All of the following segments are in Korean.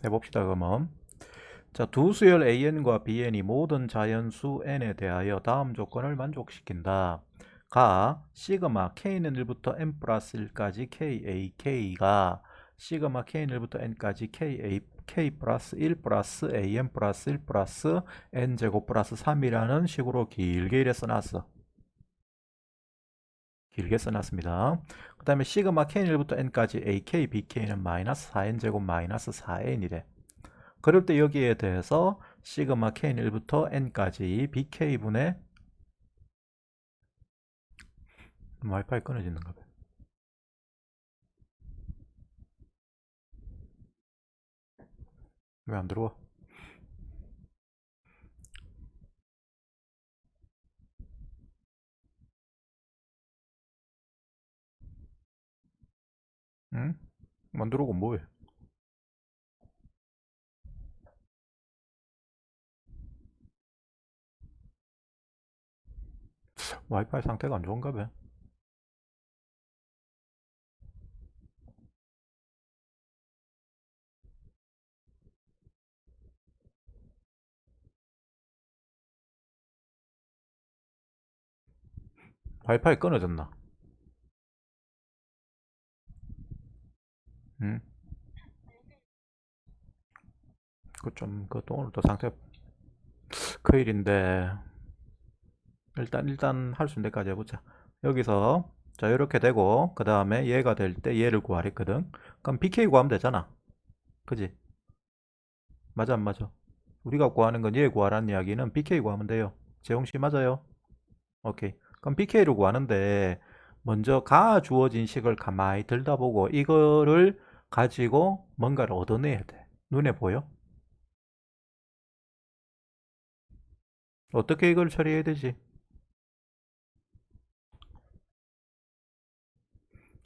해봅시다. 그러면 자, 두 수열 AN과 BN이 모든 자연수 N에 대하여 다음 조건을 만족시킨다. 가 시그마 K는 1부터 N 플러스 1까지 KAK가 시그마 K는 1부터 N까지 K 플러스 1 플러스 AN 플러스 1 플러스 N제곱 플러스 3이라는 식으로 길게 이래 써놨어. 길게 써놨습니다. 그 다음에 시그마 K는 1부터 N까지 AK, BK는 마이너스 4N제곱 마이너스 4N이래. 그럴 때 여기에 대해서 시그마 K는 1부터 N까지 BK분의 와이파이 끊어지는가 봐. 왜 안 들어와? 응? 안 들어오고 뭐해? 와이파이 상태가 안 좋은가 봐. 와이파이 끊어졌나? 응? 그것도 오늘도 상태 큰일인데 일단 할 수 있는 데까지 해보자. 여기서 자 이렇게 되고 그 다음에 얘가 될 때 얘를 구하랬거든. 그럼 BK 구하면 되잖아. 그지? 맞아 안 맞아? 우리가 구하는 건 얘 구하라는 이야기는 BK 구하면 돼요. 재홍씨 맞아요? 오케이. 그럼 BK를 구하는데 먼저 가 주어진 식을 가만히 들다보고 이거를 가지고 뭔가를 얻어내야 돼. 눈에 보여? 어떻게 이걸 처리해야 되지?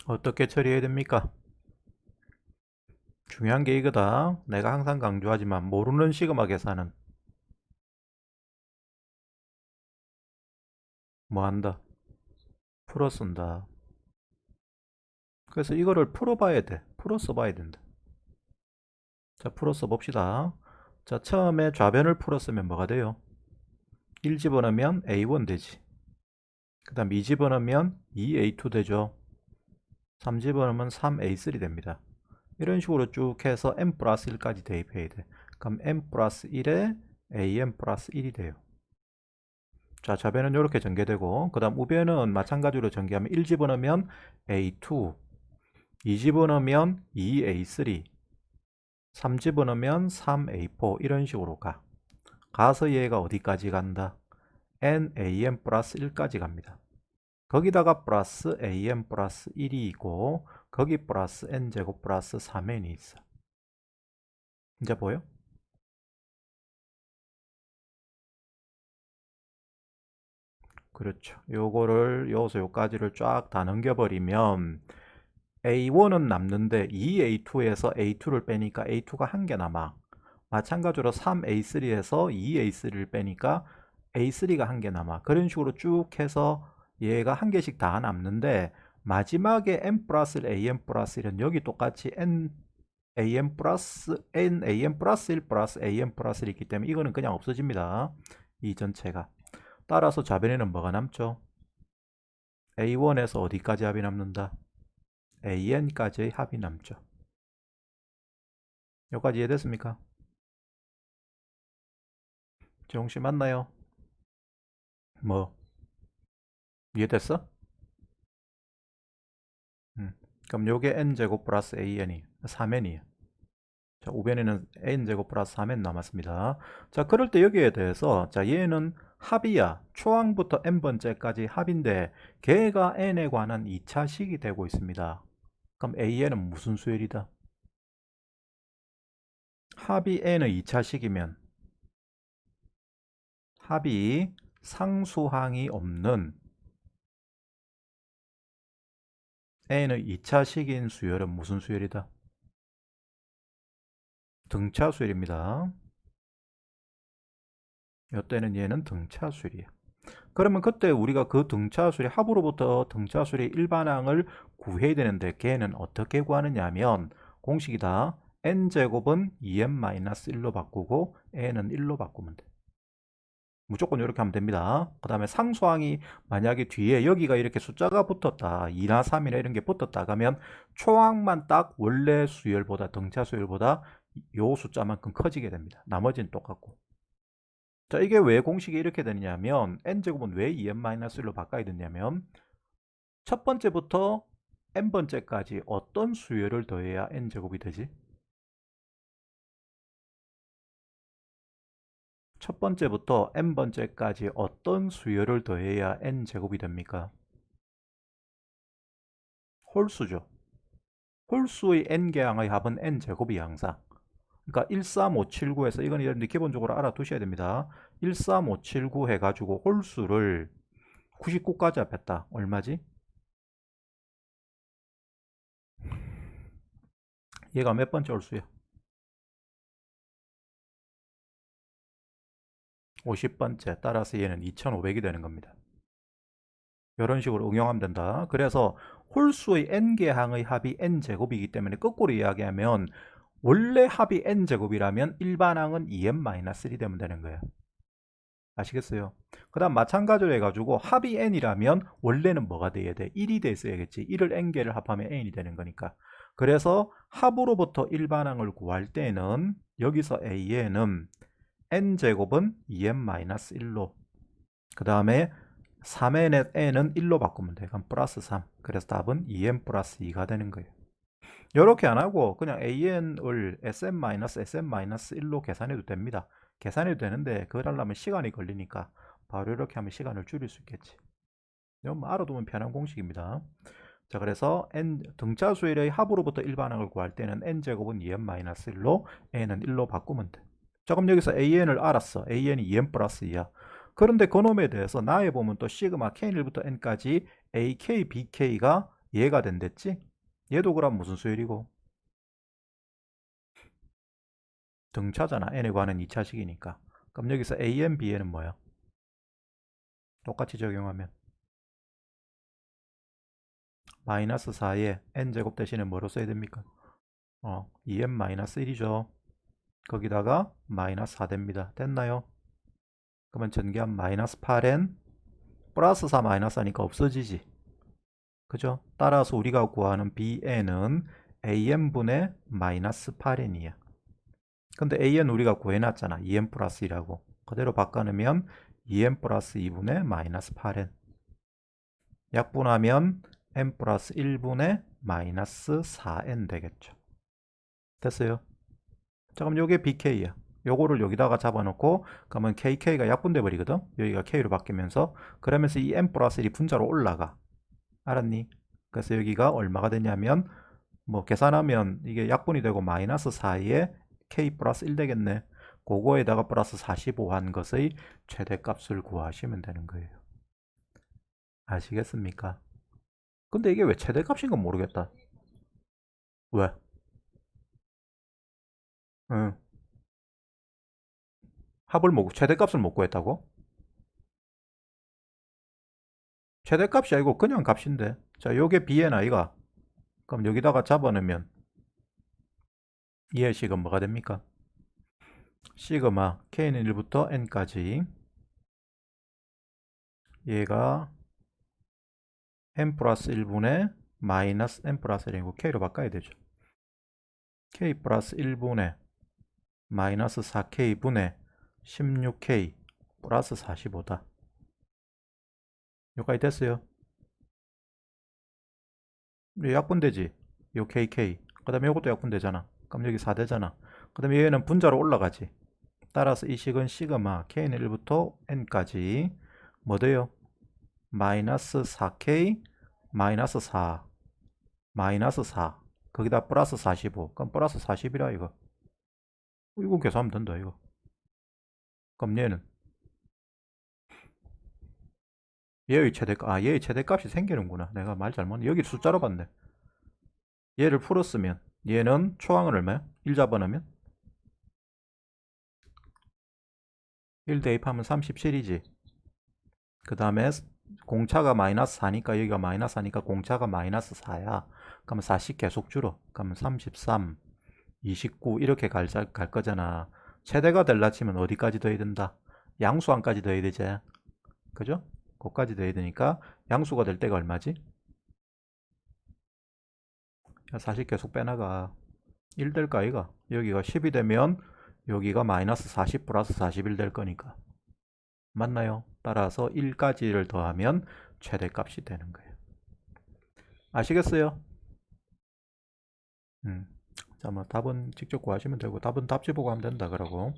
어떻게 처리해야 됩니까? 중요한 게 이거다. 내가 항상 강조하지만 모르는 시그마 계산은 뭐 한다? 풀어 쓴다. 그래서 이거를 풀어봐야 돼. 풀어 써봐야 된다. 자, 풀어 써봅시다. 자, 처음에 좌변을 풀어 쓰면 뭐가 돼요? 1 집어넣으면 A1 되지. 그 다음 2 집어넣으면 2A2 되죠. 3 집어넣으면 3A3 됩니다. 이런 식으로 쭉 해서 n 플러스 1까지 대입해야 돼. 그럼 n 플러스 1에 an 플러스 1이 돼요. 자, 좌변은 이렇게 전개되고 그 다음 우변은 마찬가지로 전개하면 1 집어넣으면 a2, 2 집어넣으면 2a3, 3 집어넣으면 3a4 이런 식으로 가서 얘가 어디까지 간다? nan 플러스 1까지 갑니다. 거기다가 플러스 an 플러스 1이 있고 거기 플러스 n제곱 플러스 3n이 있어. 이제 보여? 그렇죠. 요거를 여기서 요까지를 쫙 다 넘겨버리면 A1은 남는데 2A2에서 A2를 빼니까 A2가 한 개 남아. 마찬가지로 3A3에서 2A3를 빼니까 A3가 한 개 남아. 그런 식으로 쭉 해서 얘가 한 개씩 다 남는데 마지막에 n 플러스 1, an 플러스 1은 여기 똑같이 an 플러스 1 플러스 an 플러스 1이 있기 때문에 이거는 그냥 없어집니다. 이 전체가. 따라서 좌변에는 뭐가 남죠? A1에서 어디까지 합이 남는다? AN까지의 합이 남죠. 여기까지 이해됐습니까? 재홍씨 맞나요? 뭐 이해됐어? 그럼 요게 n제곱 플러스 an이 3n이에요. 자, 우변에는 n제곱 플러스 3n 남았습니다. 자, 그럴 때 여기에 대해서 자, 얘는 합이야. 초항부터 n번째까지 합인데 걔가 n에 관한 2차식이 되고 있습니다. 그럼 an은 무슨 수열이다? 합이 n의 2차식이면 합이 상수항이 없는 n의 2차식인 수열은 무슨 수열이다? 등차 수열입니다. 이때는 얘는 등차 수열이에요. 그러면 그때 우리가 그 등차 수열의 합으로부터 등차 수열의 일반항을 구해야 되는데 걔는 어떻게 구하느냐 하면 공식이다. n제곱은 2n-1로 바꾸고 n은 1로 바꾸면 돼. 무조건 이렇게 하면 됩니다. 그 다음에 상수항이 만약에 뒤에 여기가 이렇게 숫자가 붙었다, 2나 3이나 이런 게 붙었다 하면 초항만 딱 원래 수열보다, 등차 수열보다 요 숫자만큼 커지게 됩니다. 나머지는 똑같고. 자, 이게 왜 공식이 이렇게 되느냐면 n제곱은 왜 2n-1로 바꿔야 되냐면 첫 번째부터 n번째까지 어떤 수열을 더해야 n제곱이 되지? 첫 번째부터 n번째까지 어떤 수열을 더해야 n제곱이 됩니까? 홀수죠. 홀수의 n개항의 합은 n제곱이 항상. 그러니까 13579에서 이건 여러분들 기본적으로 알아두셔야 됩니다. 13579 해가지고 홀수를 99까지 합했다. 얼마지? 얘가 몇 번째 홀수야? 50번째. 따라서 얘는 2500이 되는 겁니다. 이런 식으로 응용하면 된다. 그래서 홀수의 n개 항의 합이 n제곱이기 때문에 거꾸로 이야기하면 원래 합이 n제곱이라면 일반항은 2n-1이 되면 되는 거예요. 아시겠어요? 그 다음 마찬가지로 해가지고 합이 n이라면 원래는 뭐가 돼야 돼? 1이 됐어야겠지. 1을 n개를 합하면 n이 되는 거니까. 그래서 합으로부터 일반항을 구할 때는 여기서 a는 n제곱은 2n-1로, 그 다음에 3n의 n은 1로 바꾸면 돼. 그럼 플러스 3. 그래서 답은 2n 플러스 2가 되는 거예요. 이렇게 안 하고 그냥 an을 sn-sn-1로 계산해도 됩니다. 계산해도 되는데 그걸 하려면 시간이 걸리니까 바로 이렇게 하면 시간을 줄일 수 있겠지. 이건 알아두면 편한 공식입니다. 자, 그래서 등차 수열의 합으로부터 일반항을 구할 때는 n제곱은 2n-1로 n은 1로 바꾸면 돼. 자, 그럼 여기서 an을 알았어. an이 2n 플러스 2야. 그런데 그놈에 대해서 나에 보면 또 시그마 k1부터 n까지 ak, bk가 얘가 된댔지? 얘도 그럼 무슨 수열이고? 등차잖아. n에 관한 2차식이니까. 그럼 여기서 an, bn은 뭐야? 똑같이 적용하면 마이너스 4에 n제곱 대신에 뭐로 써야 됩니까? 2n-1이죠. 거기다가 마이너스 4 됩니다. 됐나요? 그러면 전개하면 마이너스 8n 플러스 4 마이너스 하니까 없어지지. 그죠? 따라서 우리가 구하는 bn은 an분의 마이너스 8n이야. 근데 an 우리가 구해놨잖아. 2n 플러스 1이라고. 그대로 바꿔놓으면 2n 플러스 2분의 마이너스 8n. 약분하면 n 플러스 1분의 마이너스 4n 되겠죠. 됐어요? 자, 그럼 요게 bk야. 요거를 여기다가 잡아놓고 그러면 kk가 약분돼 버리거든. 여기가 k로 바뀌면서 그러면서 이 n 플러스 1이 분자로 올라가. 알았니? 그래서 여기가 얼마가 되냐면 뭐 계산하면 이게 약분이 되고 마이너스 4에 k 플러스 1 되겠네. 그거에다가 플러스 45 한 것의 최대값을 구하시면 되는 거예요. 아시겠습니까? 근데 이게 왜 최대값인 건 모르겠다. 왜? 응. 합을 못, 최대값을 못 구했다고? 최대값이 아니고 그냥 값인데. 자, 요게 bn 아이가. 그럼 여기다가 잡아놓으면 이의 식은 뭐가 됩니까? 시그마 k는 1부터 n까지 얘가 n 플러스 1분의 마이너스 n 플러스 1이고 k로 바꿔야 되죠. k 플러스 1분의 마이너스 4k분의 16k 플러스 45다. 여기까지 됐어요. 약분되지. 요 kk. 그 다음에 요것도 약분되잖아. 그럼 여기 4 되잖아. 그 다음에 얘는 분자로 올라가지. 따라서 이 식은 시그마 k는 1부터 n까지 뭐 돼요? 마이너스 4k 마이너스 4 마이너스 4 거기다 플러스 45 그럼 플러스 40이라 이거. 이거 계산하면 된다 이거. 그럼 얘는 얘의 최대값, 얘의 최대값이 생기는구나. 내가 말 잘못, 여기 숫자로 봤네. 얘를 풀었으면 얘는 초항은 얼마야? 1 잡아놓으면 1 대입하면 37이지. 그 다음에 공차가 마이너스 4니까 여기가 마이너스 4니까 공차가 마이너스 4야. 그러면 40 계속 줄어. 그러면 33 29 이렇게 갈 거잖아. 최대가 될라 치면 어디까지 더해야 된다? 양수항까지 더해야 되지. 그죠? 거기까지 더해야 되니까 양수가 될 때가 얼마지? 사실 계속 빼나가 1 될까 아이가? 여기가 10이 되면 여기가 마이너스 40 플러스 41 될 거니까. 맞나요? 따라서 1까지를 더하면 최대값이 되는 거예요. 아시겠어요? 자, 뭐 답은 직접 구하시면 되고 답은 답지 보고 하면 된다 그러고.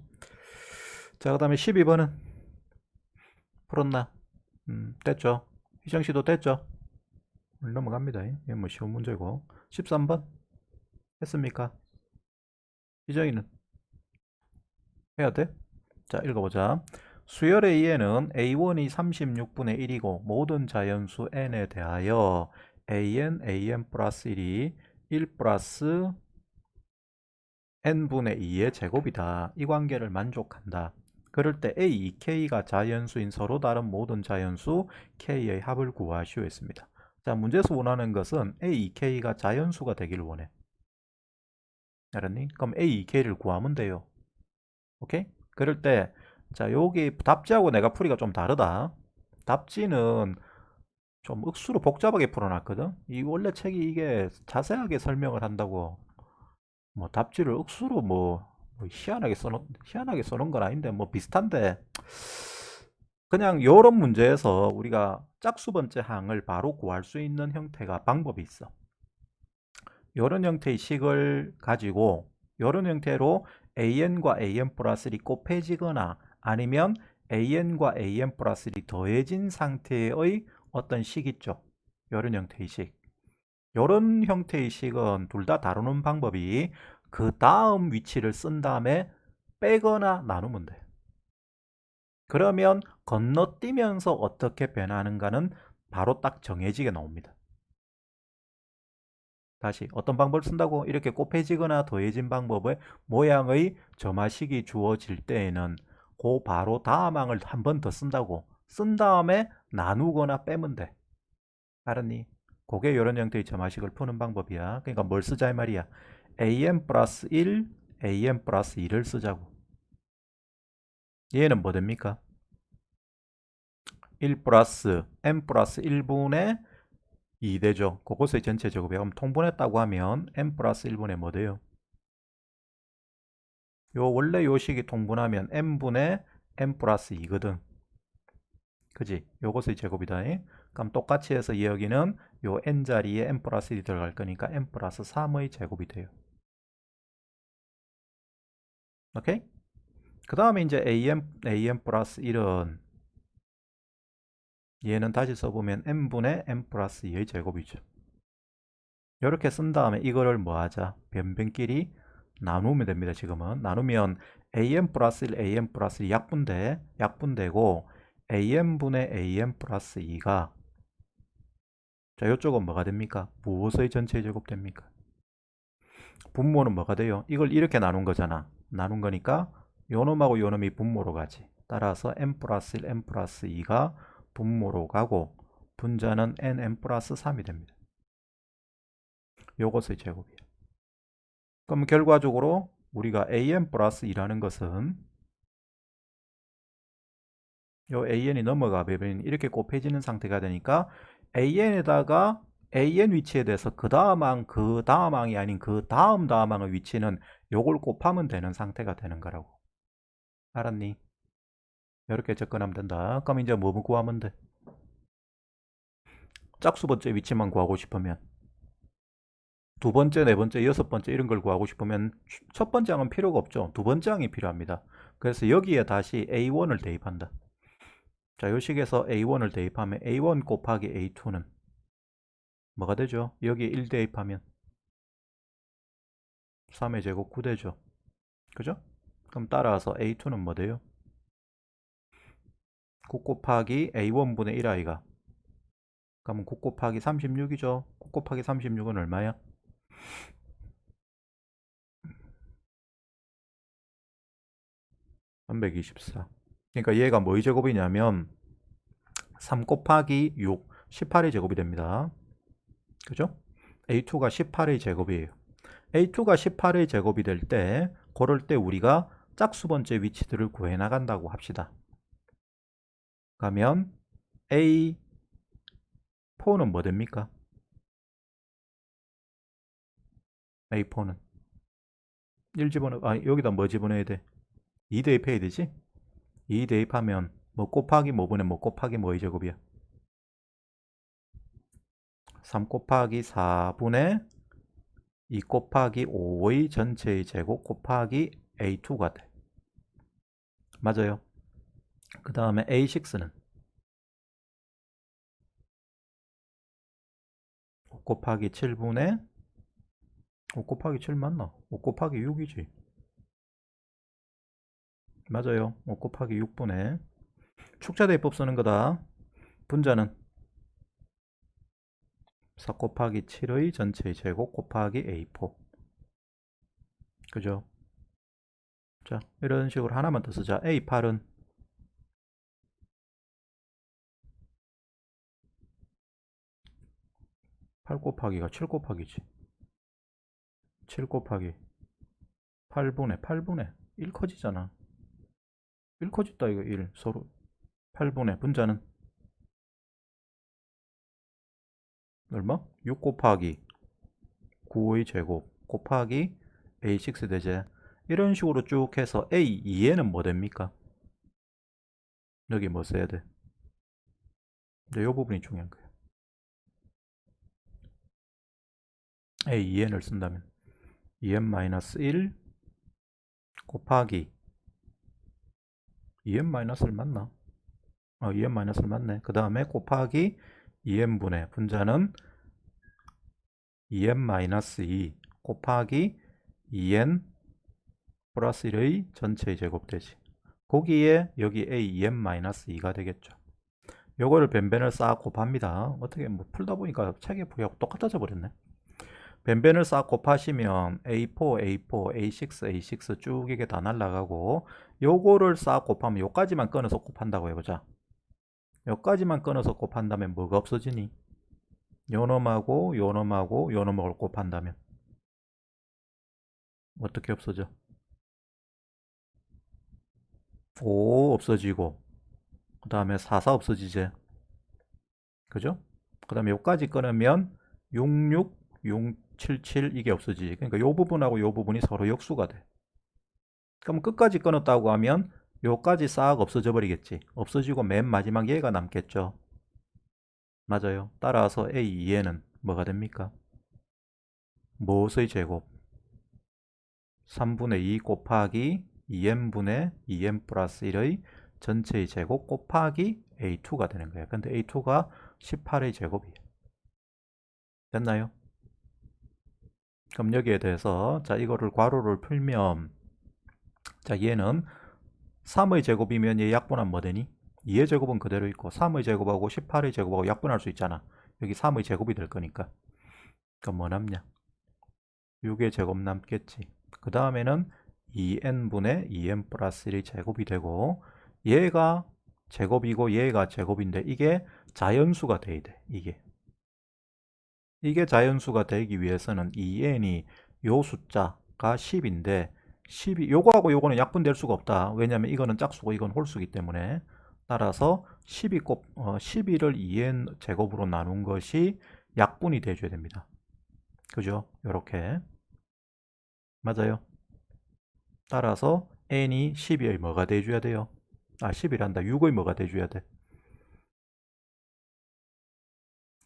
자, 그 다음에 12번은 풀었나? 됐죠? 희정씨도 됐죠? 넘어갑니다. 이게 뭐 쉬운 문제고. 13번 했습니까? 희정이는 해야 돼? 자, 읽어보자. 수열의 E에는 A1이 36분의 1이고 모든 자연수 n에 대하여 an 플러스 1이 1 플러스 n분의 2의 제곱이다. 이 관계를 만족한다. 그럴 때 A, K가 자연수인 서로 다른 모든 자연수 K의 합을 구하시오 했습니다. 자, 문제에서 원하는 것은 A, K가 자연수가 되기를 원해. 알았니? 그럼 A, K를 구하면 돼요. 오케이? 그럴 때, 자, 여기 답지하고 내가 풀이가 좀 다르다. 답지는 좀 억수로 복잡하게 풀어놨거든. 이 원래 책이 이게 자세하게 설명을 한다고 뭐 답지를 억수로 희한하게 써놓은 건 아닌데 뭐 비슷한데 그냥 이런 문제에서 우리가 짝수 번째 항을 바로 구할 수 있는 형태가 방법이 있어. 이런 형태의 식을 가지고 이런 형태로 an과 an 플러스 1이 곱해지거나 아니면 an과 an 플러스 1이 더해진 상태의 어떤 식 있죠. 이런 형태의 식. 이런 형태의 식은 둘 다 다루는 방법이 그 다음 위치를 쓴 다음에 빼거나 나누면 돼. 그러면 건너뛰면서 어떻게 변하는가는 바로 딱 정해지게 나옵니다. 다시 어떤 방법을 쓴다고? 이렇게 곱해지거나 더해진 방법의 모양의 점화식이 주어질 때에는 그 바로 다음 항을 한 번 더 쓴다고. 쓴 다음에 나누거나 빼면 돼. 알았니? 그게 이런 형태의 점화식을 푸는 방법이야. 그러니까 뭘 쓰자 이 말이야. an 플러스 1, an 플러스 2를 쓰자고. 얘는 뭐 됩니까? 1 플러스 n 플러스 1분의 2 되죠. 그것의 전체 제곱이 그럼 통분했다고 하면 n 플러스 1분의 뭐 돼요? 원래 요 식이 통분하면 n분의 n 플러스 2거든. 그지? 요것의 제곱이다. 그럼 똑같이 해서 여기는 요 n자리에 n 플러스 1이 들어갈 거니까 n 플러스 3의 제곱이 돼요. 오케이? 그 다음에 이제 an 플러스 1은 얘는 다시 써보면 n분의 n 플러스 2의 제곱이죠. 이렇게 쓴 다음에 이거를 뭐 하자? 변변끼리 나누면 됩니다. 지금은 나누면 an 플러스 1, an 플러스 2 약분되고 an분의 an 플러스 2가 자 이쪽은 뭐가 됩니까? 무엇의 전체 제곱 됩니까? 분모는 뭐가 돼요? 이걸 이렇게 나눈 거잖아. 나눈 거니까 요놈하고 요놈이 분모로 가지. 따라서 n 플러스 1, n 플러스 2가 분모로 가고 분자는 n 플러스 3이 됩니다. 요것의 제곱이에요. 그럼 결과적으로 우리가 an 플러스 2라는 것은 요 an이 넘어가 버리면 이렇게 곱해지는 상태가 되니까 an에다가 an 위치에 대해서 그 다음 항이 아닌 그 다음 항의 위치는 요걸 곱하면 되는 상태가 되는 거라고. 알았니? 이렇게 접근하면 된다. 그럼 이제 뭐 구하면 돼? 짝수 번째 위치만 구하고 싶으면 두 번째, 네 번째, 여섯 번째 이런 걸 구하고 싶으면 첫 번째 항은 필요가 없죠. 두 번째 항이 필요합니다. 그래서 여기에 다시 A1을 대입한다. 자, 이 식에서 A1을 대입하면 A1 곱하기 A2는 뭐가 되죠? 여기에 1 대입하면 3의 제곱 9 되죠. 그죠? 그럼 따라서 A2는 뭐 돼요? 9 곱하기 A1분의 1i가 그러면 9 곱하기 36이죠. 9 곱하기 36은 얼마야? 324. 그러니까 얘가 뭐의 제곱이냐면 3 곱하기 6, 18의 제곱이 됩니다. 그죠? A2가 18의 제곱이에요. A2가 18의 제곱이 될 때 그럴 때 우리가 짝수 번째 위치들을 구해 나간다고 합시다. 그러면 A4는 뭐 됩니까? A4는 1 집어넣어, 여기다 뭐 집어넣어야 돼? 2 대입해야 되지? 2 대입하면 뭐 곱하기 뭐분의 뭐 곱하기 뭐의 제곱이야? 3 곱하기 4분의 2 곱하기 5의 전체의 제곱 곱하기 A2가 돼. 맞아요. 그 다음에 A6는 5 곱하기 7분의 5 곱하기 7 맞나? 5 곱하기 6이지. 맞아요. 5 곱하기 6분의 축자대입법 쓰는 거다. 분자는 4 곱하기 7의 전체의 제곱 곱하기 A4. 그죠? 자, 이런 식으로 하나만 더 쓰자. A8은 8 곱하기가 7 곱하기지. 7 곱하기 8분의 1 커지잖아. 1 커졌다 이거 1 서로 8분의 분자는 얼마? 6 곱하기 9의 제곱 곱하기 A6 되지. 이런 식으로 쭉 해서 A2에는 뭐 됩니까? 여기 뭐 써야 돼? 근데 이 부분이 중요한 거예요. A2n을 쓴다면 2n-1 곱하기 2n-를 맞나? 2n-를 맞네. 그 다음에 곱하기 2n분의 분자는 2n-2 곱하기 2n 플러스 1의 전체의 제곱 되지. 거기에 여기 a 2n-2가 되겠죠. 요거를 변변을 싹 곱합니다. 어떻게 뭐 풀다 보니까 책에 보기하고 똑같아져 버렸네. 변변을 싹 곱하시면 A4, A4, A6, A6 쭉 이게 다 날라가고 요거를 싹 곱하면 요까지만 끊어서 곱한다고 해보자. 요까지만 끊어서 곱한다면 뭐가 없어지니? 요놈하고 요놈하고 요놈을 곱한다면 어떻게 없어져? 5 없어지고 그 다음에 4, 4 없어지지. 그죠? 그 다음에 요까지 끊으면 66, 677 이게 없어지지. 그러니까 요 부분하고 요 부분이 서로 역수가 돼. 그럼 끝까지 끊었다고 하면 요까지 싹 없어져 버리겠지. 없어지고 맨 마지막 얘가 남겠죠. 맞아요. 따라서 A2에는 뭐가 됩니까? 무엇의 제곱? 3분의 2 곱하기 2n분의 2n 플러스 1의 전체의 제곱 곱하기 A2가 되는 거예요. 근데 A2가 18의 제곱이에요. 됐나요? 그럼 여기에 대해서 자 이거를 괄호를 풀면 자 얘는 3의 제곱이면 얘 약분하면 뭐 되니? 2의 제곱은 그대로 있고 3의 제곱하고 18의 제곱하고 약분할 수 있잖아. 여기 3의 제곱이 될 거니까. 그럼 뭐 남냐? 6의 제곱 남겠지. 그 다음에는 2n분의 2n 플러스 1이 제곱이 되고 얘가 제곱이고 얘가 제곱인데 이게 자연수가 돼야 돼. 이게 자연수가 되기 위해서는 2n이 요 숫자가 10인데 10이 요거하고 요거는 약분될 수가 없다. 왜냐면 이거는 짝수고 이건 홀수기 때문에 따라서 12를 2n 제곱으로 나눈 것이 약분이 돼줘야 됩니다. 그죠? 요렇게 맞아요. 따라서 n이 12의 뭐가 돼줘야 돼요? 10이란다. 6의 뭐가 돼줘야 돼?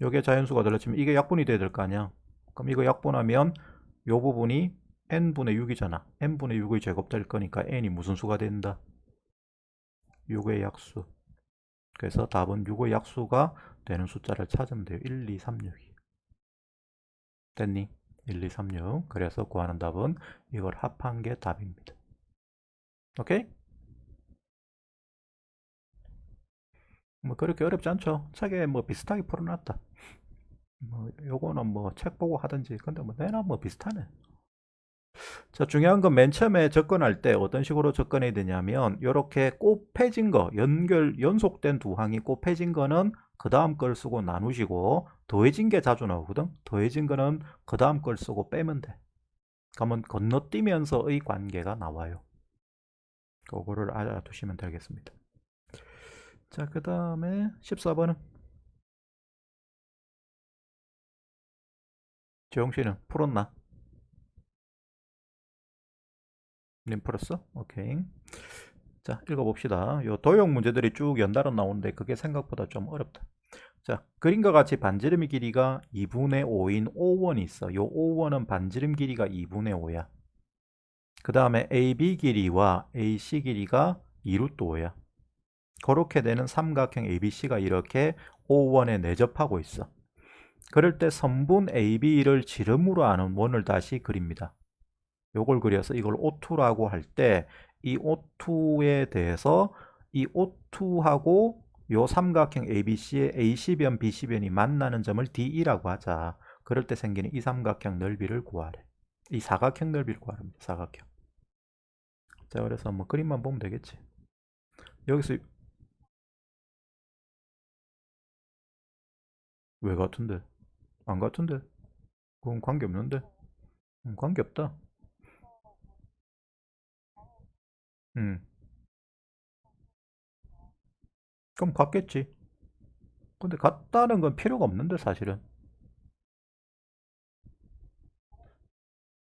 요게 자연수가 들어치면 이게 약분이 돼야 될 거 아니야. 그럼 이거 약분하면 요 부분이 n분의 6이잖아. n분의 6의 제곱 될 거니까 n이 무슨 수가 된다? 6의 약수. 그래서 답은 6의 약수가 되는 숫자를 찾으면 돼요. 1, 2, 3, 6이. 됐니? 1, 2, 3, 6. 그래서 구하는 답은 이걸 합한 게 답입니다. 오케이? 뭐 그렇게 어렵지 않죠? 책에 뭐 비슷하게 풀어놨다. 뭐 요거는 뭐 책 보고 하든지 근데 뭐 내나 뭐 비슷하네. 자, 중요한 건 맨 처음에 접근할 때 어떤 식으로 접근해야 되냐면 이렇게 곱해진 거 연속된 두 항이 곱해진 거는 그 다음 걸 쓰고 나누시고 더해진 게 자주 나오거든. 더해진 거는 그 다음 걸 쓰고 빼면 돼. 그러면 건너뛰면서의 관계가 나와요. 그거를 알아두시면 되겠습니다. 자, 그 다음에 14번은 재용 씨는 풀었나? 님 풀었어? 오케이. 자, 읽어봅시다. 요 도형 문제들이 쭉 연달아 나오는데 그게 생각보다 좀 어렵다. 자, 그림과 같이 반지름 길이가 2분의 5인 O1이 있어. 요 O1은 반지름 길이가 2분의 5야. 그 다음에 AB 길이와 AC 길이가 2루트 5야. 그렇게 되는 삼각형 ABC가 이렇게 O1에 내접하고 있어. 그럴 때 선분 AB를 지름으로 하는 원을 다시 그립니다. 요걸 그려서 이걸 O2라고 할 때 이 O2에 대해서 이 O2하고 요 삼각형 ABC의 AC변, BC변이 만나는 점을 D2라고 하자. 그럴 때 생기는 이 삼각형 넓이를 구하래. 이 사각형 넓이를 구하랍니다. 사각형. 자, 그래서 뭐 그림만 보면 되겠지. 여기서 왜 같은데? 안 같은데? 그건 관계없는데? 관계없다. 음. 그럼 같겠지. 근데 같다는 건 필요가 없는데 사실은.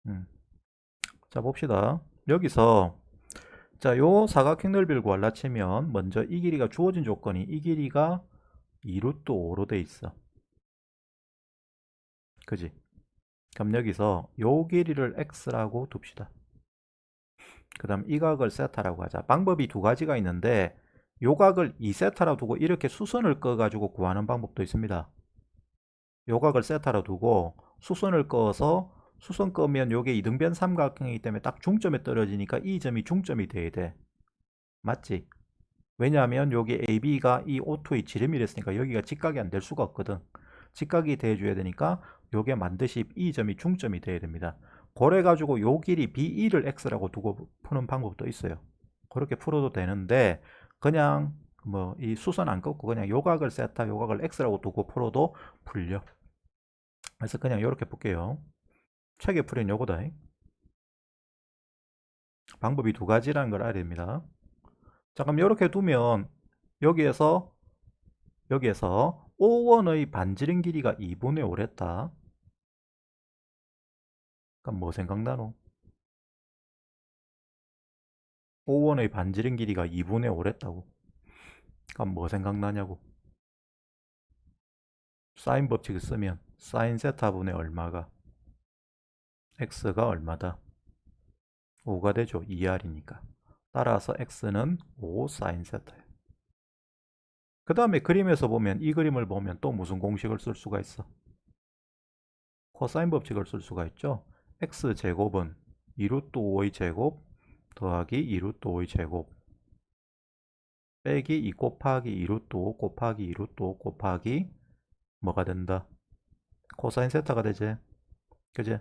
음. 자, 봅시다. 여기서 자, 요 사각형 넓이를 구하려 치면 먼저 이 길이가 주어진 조건이 이 길이가 2루트 5로 돼 있어. 그지? 그럼 여기서 요 길이를 x라고 둡시다. 그 다음 이 각을 세타라고 하자. 방법이 두 가지가 있는데 요 각을 2세타라고 두고 이렇게 수선을 꺼가지고 구하는 방법도 있습니다. 요 각을 세타로 두고 수선을 꺼서 수선 끄면 요게 이등변 삼각형이기 때문에 딱 중점에 떨어지니까 이 점이 중점이 돼야 돼. 맞지? 왜냐하면 여기 AB가 이 O2의 지름이랬으니까 여기가 직각이 안 될 수가 없거든. 직각이 돼줘야 되니까 요게 반드시 이 점이 중점이 돼야 됩니다. 그래 가지고 요 길이 B2를 X라고 두고 푸는 방법도 있어요. 그렇게 풀어도 되는데 그냥 뭐 이 수선 안 긋고 그냥 요각을 세타 요각을 X라고 두고 풀어도 풀려. 그래서 그냥 이렇게 볼게요. 책에 풀인 요거다. 방법이 두 가지라는 걸 알아야 됩니다. 자, 그럼 이렇게 두면 여기에서 O1의 반지름 길이가 2분의 5랬다. 그럼 뭐 생각나노? O1의 반지름 길이가 2분의 5랬다고. 그럼 뭐 생각나냐고. 사인 법칙을 쓰면 사인 세타분의 얼마가 x가 얼마다? 5가 되죠. 2r이니까. 따라서 x는 5 사인 세타예요. 그 다음에 그림에서 보면 이 그림을 보면 또 무슨 공식을 쓸 수가 있어? 코사인 법칙을 쓸 수가 있죠. x제곱은 2루트 5의 제곱 더하기 2루트 5의 제곱 빼기 2 곱하기 2루트 5 곱하기 2루트 5 곱하기 뭐가 된다? 코사인 세타가 되지. 그지?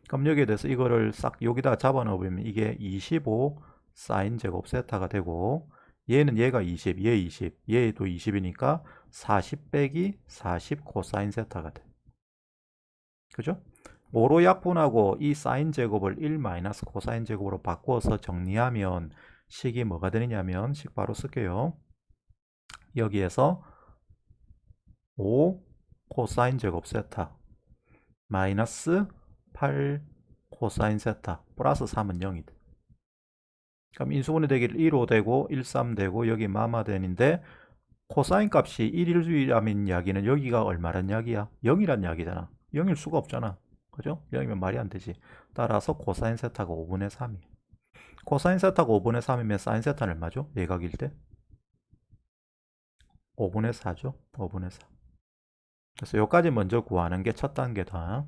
그럼 여기에 대해서 이거를 싹 여기다 잡아 넣으면 이게 25 사인 제곱 세타가 되고 얘는 얘가 20, 얘 20, 얘도 20이니까 40 빼기 40 코사인 세타가 돼. 그죠? 5로 약분하고 이 사인 제곱을 1 마이너스 코사인 제곱으로 바꿔서 정리하면 식이 뭐가 되느냐면 식 바로 쓸게요. 여기에서 5 코사인 제곱 세타 마이너스 8 코사인 세타 플러스 3은 0이다. 그럼 인수분해 되기를 1호 되고 1, 3 되고 여기 마마된인데 코사인 값이 1이라는 이야기는 여기가 얼마란 이야기야? 0이란 이야기잖아. 0일 수가 없잖아. 그죠? 0이면 말이 안 되지. 따라서 코사인 세타가 5분의 3이야. 코사인 세타가 5분의 3이면 사인 세타는 얼마죠? 예각일 때? 5분의 4죠? 5분의 4. 그래서 여기까지 먼저 구하는 게 첫 단계다.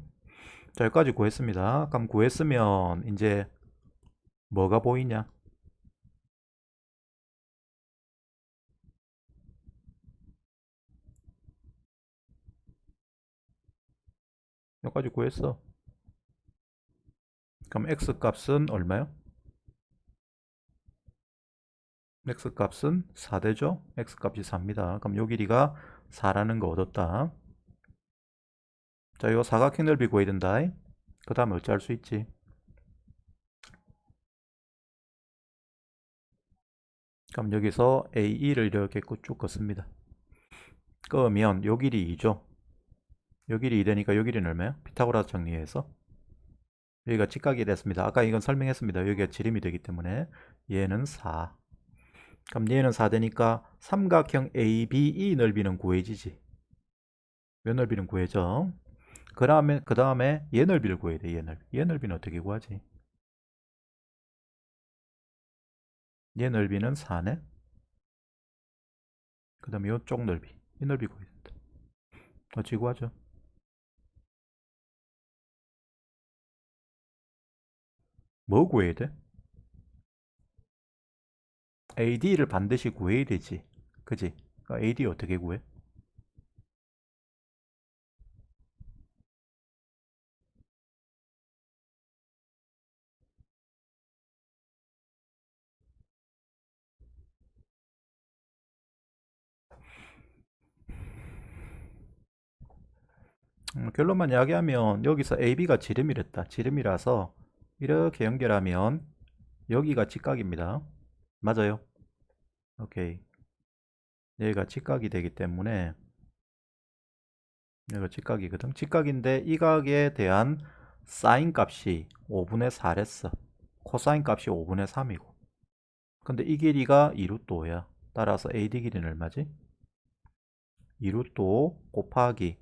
자, 여기까지 구했습니다. 그럼 구했으면 이제 뭐가 보이냐? 여기까지 구했어. 그럼 x 값은 얼마요? x 값은 4되죠? x 값이 4입니다. 그럼 요 길이가 4라는 거 얻었다. 자, 요 사각형 넓이 구해야 된다. 그 다음에 어찌 할 수 있지? 그럼 여기서 AE를 이렇게 쭉 긋습니다. 그러면 요 길이 2죠. 요 길이 2 되니까 요 길이는 얼마예요? 피타고라스 정리해서 여기가 직각이 됐습니다. 아까 이건 설명했습니다. 여기가 지름이 되기 때문에 얘는 4. 그럼 얘는 4 되니까 삼각형 ABE 넓이는 구해지지. 몇 넓이는 구해져. 그 다음에 얘 넓이를 구해야 돼. 얘 넓이. 얘 넓이는 어떻게 구하지? 얘 넓이는 4네. 그 다음에 이쪽 넓이. 이 넓이 구해야 된다. 어찌 구하죠? 뭐 구해야 돼? AD를 반드시 구해야 되지. 그지? 그러니까 AD 어떻게 구해? 결론만 이야기하면 여기서 AB가 지름이랬다. 지름이라서 이렇게 연결하면 여기가 직각입니다. 맞아요? 오케이. 여기가 직각이 되기 때문에 여기가 직각이거든. 직각인데 이 각에 대한 사인 값이 5분의 4랬어. 코사인 값이 5분의 3이고. 근데 이 길이가 2루트 5야. 따라서 AD 길이는 얼마지? 2루트 5 곱하기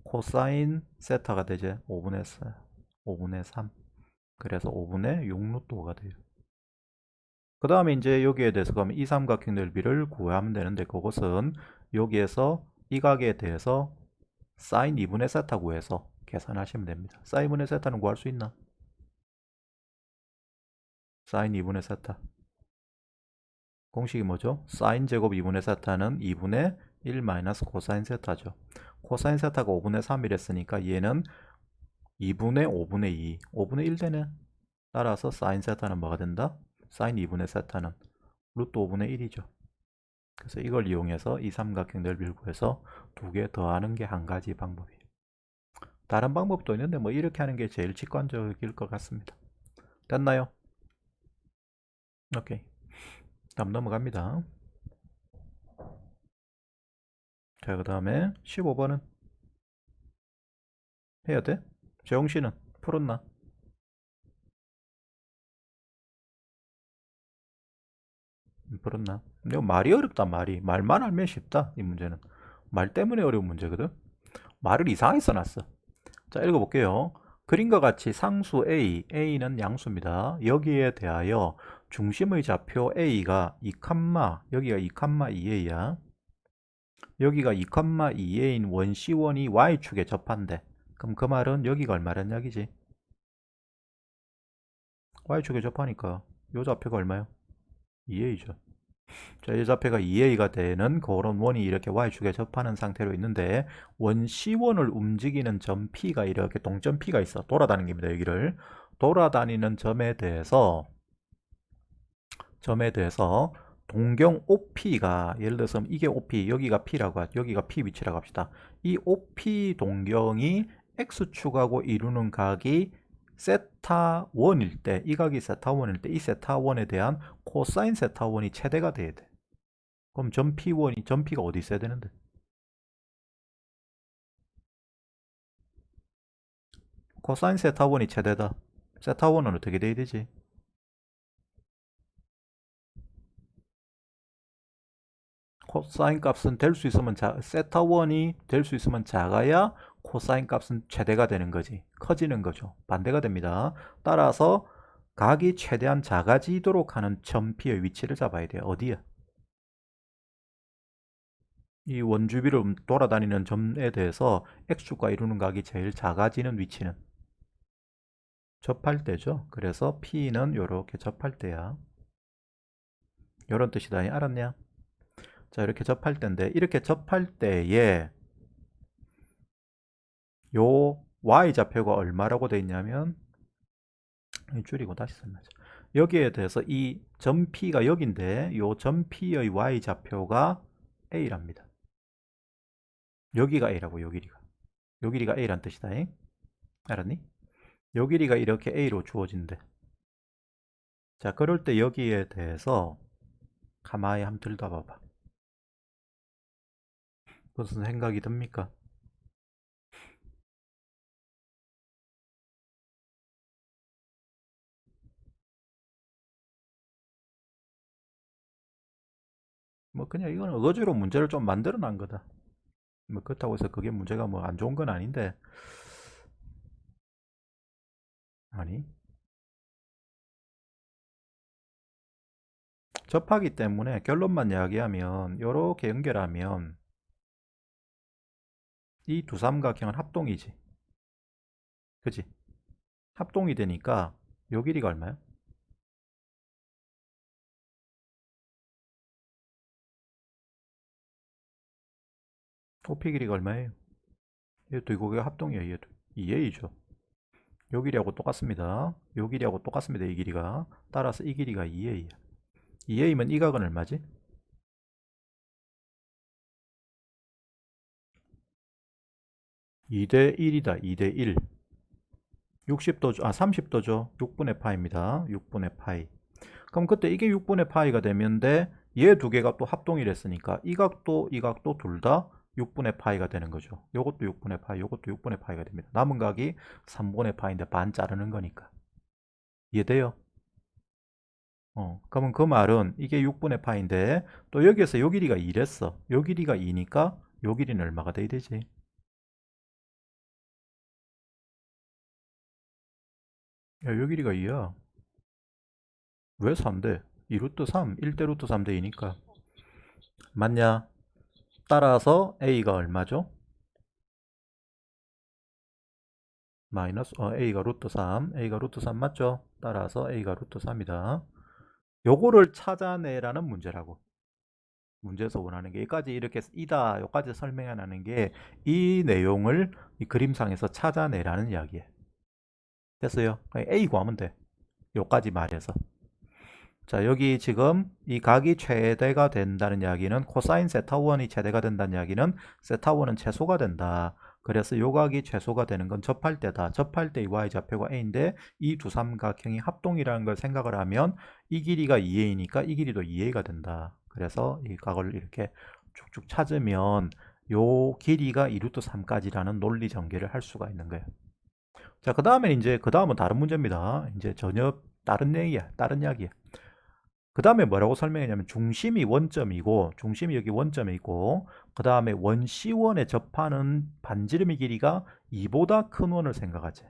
코사인 세타가 되지. 5분의 4, 5분의 3. 그래서 5분의 6루트 5가 돼요. 그 다음에 이제 여기에 대해서 그러면 이 삼각형 넓이를 구하면 되는데 그것은 여기에서 이 각에 대해서 사인 2분의 세타 구해서 계산하시면 됩니다. 사인 2분의 세타는 구할 수 있나? 사인 2분의 세타. 공식이 뭐죠? 사인 제곱 2분의 세타는 2분의 1 마이너스 코사인 세타죠. 코사인 세타가 5분의 3이랬으니까 얘는 2분의 5분의 2, 5분의 1 되네. 따라서 사인 세타는 뭐가 된다? 사인 2분의 세타는 루트 5분의 1이죠. 그래서 이걸 이용해서 이 삼각형 넓이를 구해서 두 개 더하는 게 한 가지 방법이에요. 다른 방법도 있는데 뭐 이렇게 하는 게 제일 직관적일 것 같습니다. 됐나요? 오케이. 다음 넘어갑니다. 자, 그 다음에 15번은 해야 돼? 재홍 씨는 풀었나? 풀었나? 이거 말이 어렵다, 말이. 말만 알면 쉽다, 이 문제는. 말 때문에 어려운 문제거든? 말을 이상하게 써놨어. 자, 읽어볼게요. 그림과 같이 상수 A, A는 양수입니다. 여기에 대하여 중심의 좌표 A가 2, 여기가 2, 2A야. 여기가 2, 2A인 원C원이 Y축에 접한대. 그럼 그 말은 여기가 얼마란 이야기지? Y축에 접하니까 요 좌표가 얼마요? 2A죠. 자, 이 좌표가 2A가 되는 그런 원이 이렇게 Y축에 접하는 상태로 있는데 원 C1을 움직이는 점 P가 이렇게 동점 P가 있어. 돌아다니는 겁니다. 여기를. 돌아다니는 점에 대해서 동경 OP가 예를 들어서 이게 OP, 여기가 P라고 하죠. 여기가 P 위치라고 합시다. 이 OP 동경이 X축하고 이루는 각이 세타 1일 때, 이 각이 세타 1일 때 이 세타 1에 대한 코사인 세타 1이 최대가 돼야 돼. 그럼 점 P1이 점 P가 어디 있어야 되는데? 코사인 세타 1이 최대다. 세타 1은 어떻게 돼야 되지? 코사인 값은 될 수 있으면 세타 1이 될 수 있으면 작아야 코사인 값은 최대가 되는 거지. 커지는 거죠. 반대가 됩니다. 따라서 각이 최대한 작아지도록 하는 점 P의 위치를 잡아야 돼요. 어디야? 이 원주비를 돌아다니는 점에 대해서 X축과 이루는 각이 제일 작아지는 위치는 접할 때죠. 그래서 P는 이렇게 접할 때야. 이런 뜻이다. 알았냐? 자, 이렇게 접할 때인데 이렇게 접할 때에 요 y좌표가 얼마라고 돼 있냐면 줄이고 다시 써야죠. 여기에 대해서 이 점 P가 여기인데 요 점 P의 y좌표가 A랍니다. 여기가 A라고, 요 길이가. 요 길이가 A란 뜻이다. 알았니? 요 길이가 이렇게 A로 주어진대. 자, 그럴 때 여기에 대해서 가만히 한번 들여다봐봐. 무슨 생각이 듭니까? 뭐 그냥 이거는 어거지로 문제를 좀 만들어 난 거다. 뭐 그렇다고 해서 그게 문제가 뭐 안 좋은 건 아닌데. 아니, 접하기 때문에 결론만 이야기하면 요렇게 연결하면 이 두 삼각형은 합동이지. 그지? 합동이 되니까 요 길이가 얼마야? OP 길이가 얼마예요? 얘도 이거 합동이에요. 얘도 2a죠. 요 길이하고 똑같습니다. 요 길이하고 똑같습니다. 이 길이가. 따라서 이 길이가 2a야. 2a면 이 각은 얼마지? 2대 1이다. 2대 1. 60도죠. 아, 30도죠. 6분의 파입니다. 6분의 파이. 그럼 그때 이게 6분의 파이가 되면 돼. 얘 두 개가 또 합동이랬으니까 이 각도 둘 다 6분의 파이가 되는 거죠. 요것도 6분의 파이, 요것도 6분의 파이가 됩니다. 남은 각이 3분의 파이인데 반 자르는 거니까. 이해돼요? 그러면 그 말은 이게 6분의 파인데 또 여기에서 요 길이가 2랬어. 요 길이가 2니까 요 길이는 얼마가 돼야 되지? 야, 요 길이가 2야. 왜 3대? 2 루트 3, 1대 루트 3대 2니까. 맞냐? 따라서 a가 얼마죠? 마이너스, a가 루트 3, a가 루트 3 맞죠? 따라서 a가 루트 3이다. 요거를 찾아내라는 문제라고. 문제에서 원하는 게 여기까지 이렇게 이다, 여기까지 설명하는 게 이 내용을 이 그림상에서 찾아내라는 이야기예요. 됐어요? 그냥 A 구하면 돼. 요까지 말해서. 자, 여기 지금 이 각이 최대가 된다는 이야기는 코사인 세타 1이 최대가 된다는 이야기는 세타 1은 최소가 된다. 그래서 요 각이 최소가 되는 건 접할 때다. 접할 때 이 y좌표가 a인데 이 두 삼각형이 합동이라는 걸 생각을 하면 이 길이가 2a니까 이 길이도 2a가 된다. 그래서 이 각을 이렇게 쭉쭉 찾으면 요 길이가 2루트 3까지라는 논리 전개를 할 수가 있는 거예요. 자, 그 다음에 이제 그 다음은 다른 문제입니다. 이제 전혀 다른 얘기야. 다른 이야기야. 그 다음에 뭐라고 설명했냐면 중심이 원점이고 중심이 여기 원점에 있고 그 다음에 원C원에 접하는 반지름의 길이가 2보다 큰 원을 생각하지.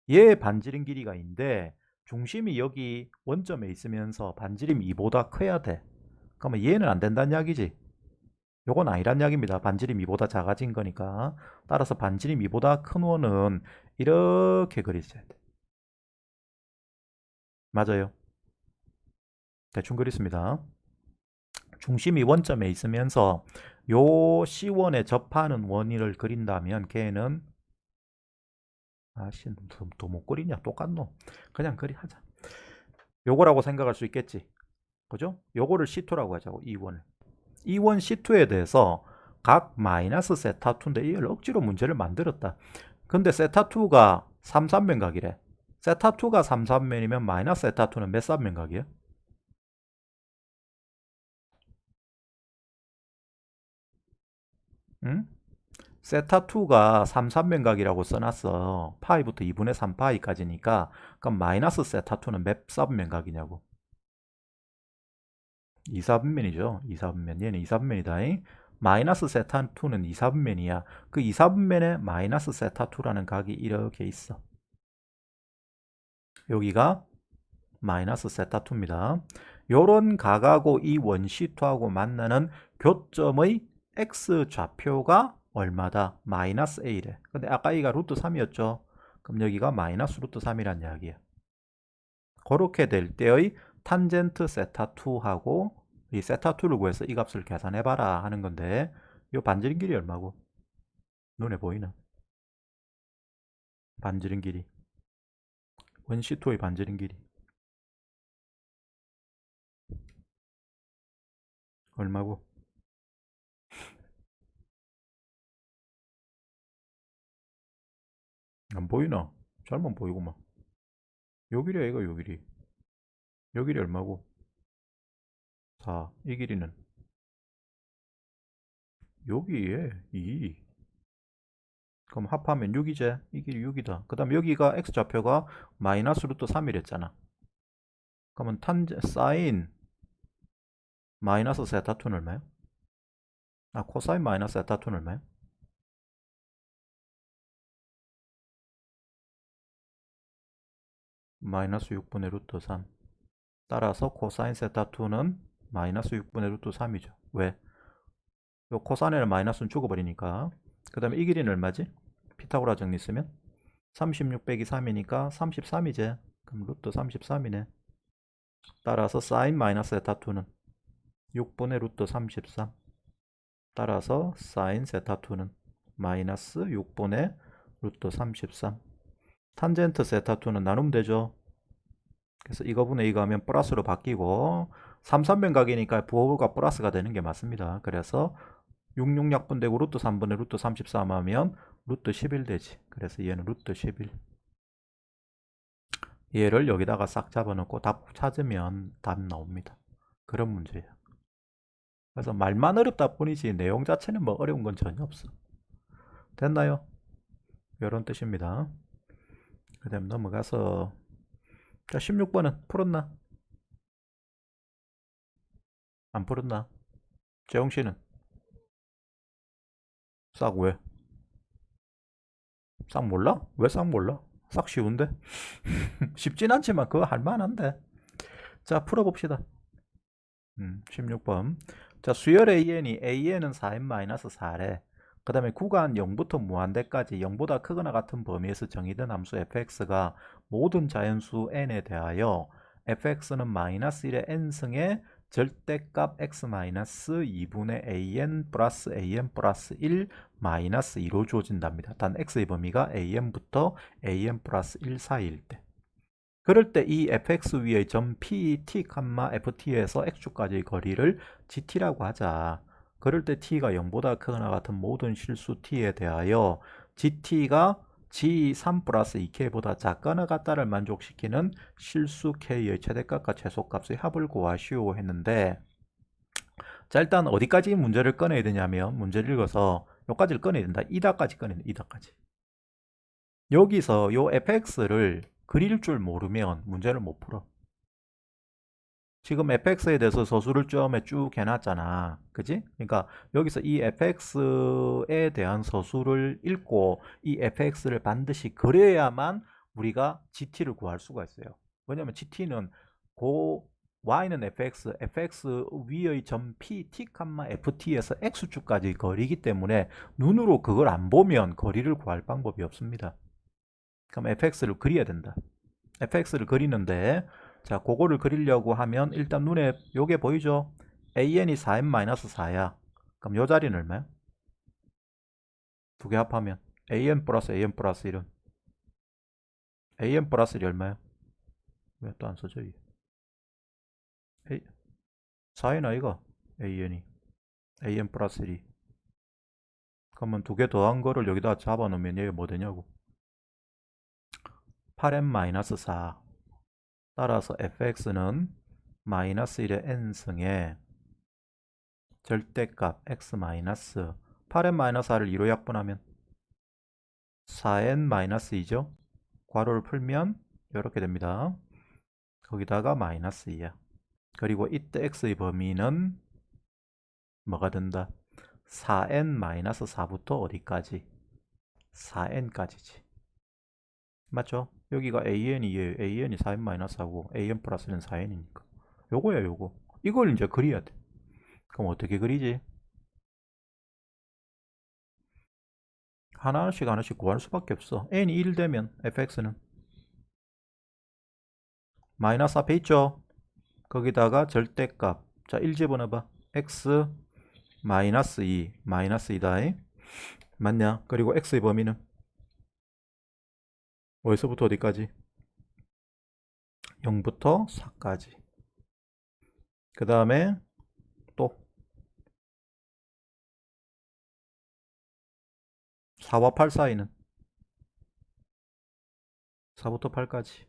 얘 반지름 길이가 인데 중심이 여기 원점에 있으면서 반지름이 2보다 커야 돼. 그러면 얘는 안 된다는 이야기지. 요건 아니란 이야기입니다. 반지름 2보다 작아진 거니까. 따라서 반지름 2보다 큰 원은 이렇게 그리셔야 돼. 맞아요. 대충 그리습니다. 중심이 원점에 있으면서 요 C1에 접하는 원인을 그린다면 걔는 아씨 더 못 그리냐 똑같노 그냥 그리 하자. 요거라고 생각할 수 있겠지. 그죠? 요거를 C2라고 하자고. E1을 E1 C2에 대해서 각 마이너스 세타2인데 이걸 억지로 문제를 만들었다. 근데 세타2가 3삼면각이래. 세타2가 3삼면이면 마이너스 세타2는 몇 삼면각이야? 응? 세타2가 3삼면각이라고 써놨어. 파이부터 2분의 3파이까지니까 그럼 마이너스 세타2는 몇 사분면각이냐고. 2사분면이죠. 2사분면. 얘는 2사분면이다. 마이너스 세타2는 2사분면이야. 그 2사분면에 마이너스 세타2라는 각이 이렇게 있어. 여기가 마이너스 세타2입니다. 요런 각하고 이 원시투하고 만나는 교점의 x좌표가 얼마다? 마이너스 a래. 근데 아까 이가 루트 3이었죠. 그럼 여기가 마이너스 루트 3이란 이야기야. 그렇게 될 때의 탄젠트 세타2하고 이 세타2를 구해서 이 값을 계산해봐라 하는 건데 이 반지름 길이 얼마고? 눈에 보이나? 반지름 길이. 원시투의 반지름 길이. 얼마고? 안 보이나? 잘못 보이구만. 요 길이야 이거 요 길이. 요 길이 얼마고? 4. 이 길이는 여기에 2. 그럼 합하면 6이제. 이 길이 6이다. 그 다음 여기가 x좌표가 마이너스 루트 3이랬잖아. 그러면 사인 마이너스 세타투는 얼마야? 코사인 마이너스 세타투는 얼마야? 마이너스 6분의 루트 3. 따라서 코사인 세타2는 마이너스 6분의 루트 3이죠. 왜? 요 코사인에는 마이너스는 죽어버리니까. 그 다음에 이 길이는 얼마지? 피타고라 정리 쓰면 36 빼기 3이니까 33이지. 그럼 루트 33이네. 따라서 사인 마이너스 세타2는 6분의 루트 33. 따라서 사인 세타2는 마이너스 6분의 루트 33. 탄젠트 세타2는 나누면 되죠. 그래서 이거분의 이거 하면 플러스로 바뀌고 3,300각이니까 부호가 플러스가 되는 게 맞습니다. 그래서 66약분되고 루트 3분의 루트 33 하면 루트 11 되지. 그래서 얘는 루트 11. 얘를 여기다가 싹 잡아놓고 답 찾으면 답 나옵니다. 그런 문제예요. 그래서 말만 어렵다 뿐이지 내용 자체는 뭐 어려운 건 전혀 없어. 됐나요? 이런 뜻입니다. 그 다음 넘어가서 자 16번은 풀었나? 안 풀었나? 재홍씨는? 싹 왜? 싹 몰라? 왜 싹 몰라? 싹 쉬운데? 쉽진 않지만 그거 할만한데. 자 풀어봅시다. 16번. 자 수열 AN은 4n-4래. 그 다음에 구간 0부터 무한대까지 0보다 크거나 같은 범위에서 정의된 함수 fx가 모든 자연수 n에 대하여 fx는 마이너스 1의 n승의 절대값 x-2분의 an 플러스 1 마이너스 2로 주어진답니다. 단 x의 범위가 an부터 an 플러스 1 사이일 때. 그럴 때 이 fx 위의 점 p, t, ft에서 x축까지의 거리를 gt라고 하자. 그럴 때 t가 0보다 크거나 같은 모든 실수 t에 대하여 gt가 g3 플러스 2k보다 작거나 같다를 만족시키는 실수 k의 최대값과 최소값의 합을 구하시오 했는데, 자 일단 어디까지 문제를 꺼내야 되냐면 문제를 읽어서 여기까지를 꺼내야 된다. 이다까지 꺼내야 된다. 이다까지. 여기서 요 fx를 그릴 줄 모르면 문제를 못 풀어. 지금 fx에 대해서 서술을 처음에 쭉 해놨잖아. 그지? 그러니까 여기서 이 fx에 대한 서술을 읽고 이 fx를 반드시 그려야만 우리가 gt를 구할 수가 있어요. 왜냐면 gt는 y는 fx 위의 점 p, t, ft에서 x축까지 거리이기 때문에 눈으로 그걸 안 보면 거리를 구할 방법이 없습니다. 그럼 fx를 그려야 된다. fx를 그리는데 자 그거를 그리려고 하면 일단 눈에 요게 보이죠? an이 4n-4야. 그럼 요 자리는 얼마야? 두 개 합하면 an 플러스 1은 an 플러스 1이 얼마야? 왜 또 안 써져? 4n 아이가 an 플러스 1이. 그러면 두 개 더한 거를 여기다 잡아놓으면 얘가 뭐 되냐고. 8n-4. 따라서 fx는 마이너스 1의 n승에 절대값 x 마이너스 8n-4를 2로 약분하면 4n-2죠. 괄호를 풀면 이렇게 됩니다. 거기다가 마이너스 2야. 그리고 이때 x의 범위는 뭐가 된다? 4n-4부터 어디까지? 4n까지지. 맞죠? 여기가 an이에요. an이 4n-하고 an 플러스는 4n이니까. 요거야 요거. 이걸 이제 그려야 돼. 그럼 어떻게 그리지? 하나씩 구할 수밖에 없어. n이 1 되면 fx는 마이너스 앞에 있죠? 거기다가 절대값. 자, 1 집어넣어봐. x 마이너스 2. 마이너스 2다. 맞냐? 그리고 x의 범위는 어디서부터 어디까지? 0부터 4까지. 그 다음에 또 4와 8 사이는 4부터 8까지.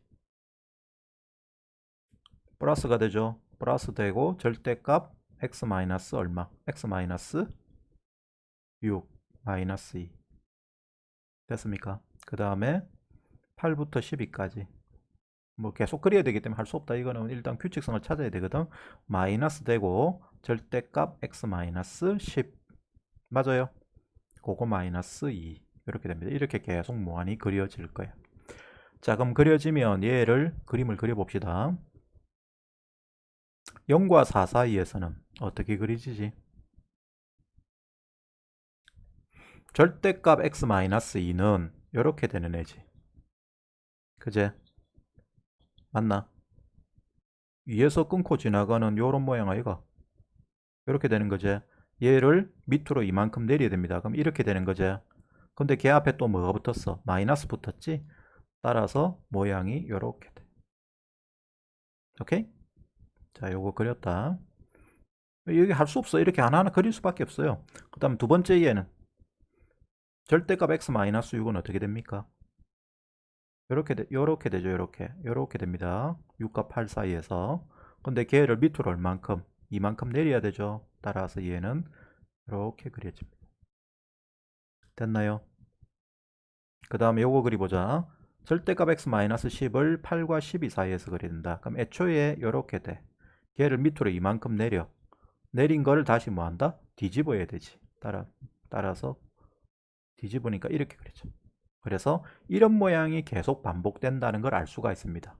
플러스가 되죠. 플러스 되고 절대값 x 마이너스 얼마? x 마이너스 6 마이너스 2 됐습니까? 그 다음에 8부터 12까지 뭐 계속 그려야 되기 때문에 할 수 없다. 이거는 일단 규칙성을 찾아야 되거든. 마이너스 되고 절대값 x 마이너스 10 맞아요. 그거 마이너스 2 이렇게 됩니다. 이렇게 계속 무한히 그려질 거예요. 자, 그럼 그려지면 얘를 그림을 그려봅시다. 0과 4 사이에서는 어떻게 그려지지? 절대값 x-2는 이렇게 되는 애지. 그제? 맞나? 위에서 끊고 지나가는 요런 모양 아이가? 이렇게 되는 거지. 얘를 밑으로 이만큼 내려야 됩니다. 그럼 이렇게 되는 거지. 근데 걔 앞에 또 뭐가 붙었어? 마이너스 붙었지? 따라서 모양이 이렇게 돼. 오케이? 자, 요거 그렸다. 여기 할 수 없어. 이렇게 하나하나 그릴 수밖에 없어요. 그 다음 두 번째 얘는 절대값 x-6은 어떻게 됩니까? 요렇게 되죠. 요렇게 됩니다. 6과 8 사이에서. 근데 걔를 밑으로 얼만큼? 이만큼 내려야 되죠. 따라서 얘는 이렇게 그려집니다. 됐나요? 그 다음에 요거 그리보자. 절대값 x-10을 8과 12 사이에서 그려야 된다. 그럼 애초에 요렇게 돼. 걔를 밑으로 이만큼 내려. 내린 걸 다시 뭐 한다? 뒤집어야 되지. 따라서 뒤집으니까 이렇게 그리죠. 그래서 이런 모양이 계속 반복된다는 걸 알 수가 있습니다.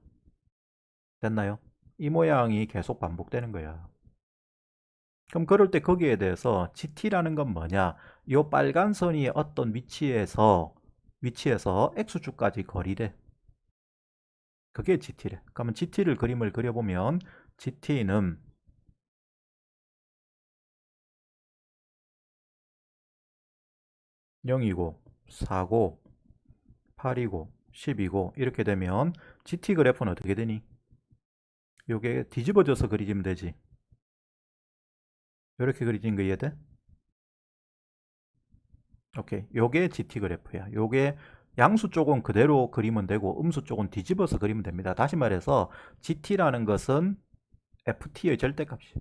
됐나요? 이 모양이 계속 반복되는 거야. 그럼 그럴 때 거기에 대해서 GT라는 건 뭐냐? 이 빨간 선이 어떤 위치에서 X축까지 거리래. 그게 GT래. 그러면 GT를 그림을 그려보면 GT는 0이고 4고 8이고 10이고 이렇게 되면 GT 그래프는 어떻게 되니? 요게 뒤집어져서 그리면 되지. 이렇게 그리진 거 이해돼? 오케이. 요게 GT 그래프야. 요게 양수 쪽은 그대로 그리면 되고 음수 쪽은 뒤집어서 그리면 됩니다. 다시 말해서 GT라는 것은 FT의 절대값이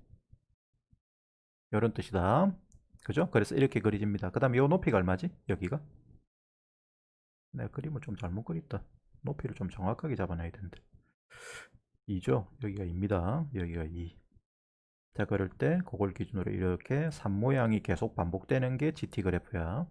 이런 뜻이다. 그죠? 그래서 이렇게 그려집니다. 그 다음에 요 높이가 얼마지? 여기가? 내가 그림을 좀 잘못 그렸다. 높이를 좀 정확하게 잡아놔야 되는데. 2죠? 여기가 2입니다. 여기가 2. 자, 그럴 때 그걸 기준으로 이렇게 산 모양이 계속 반복되는 게 GT 그래프야.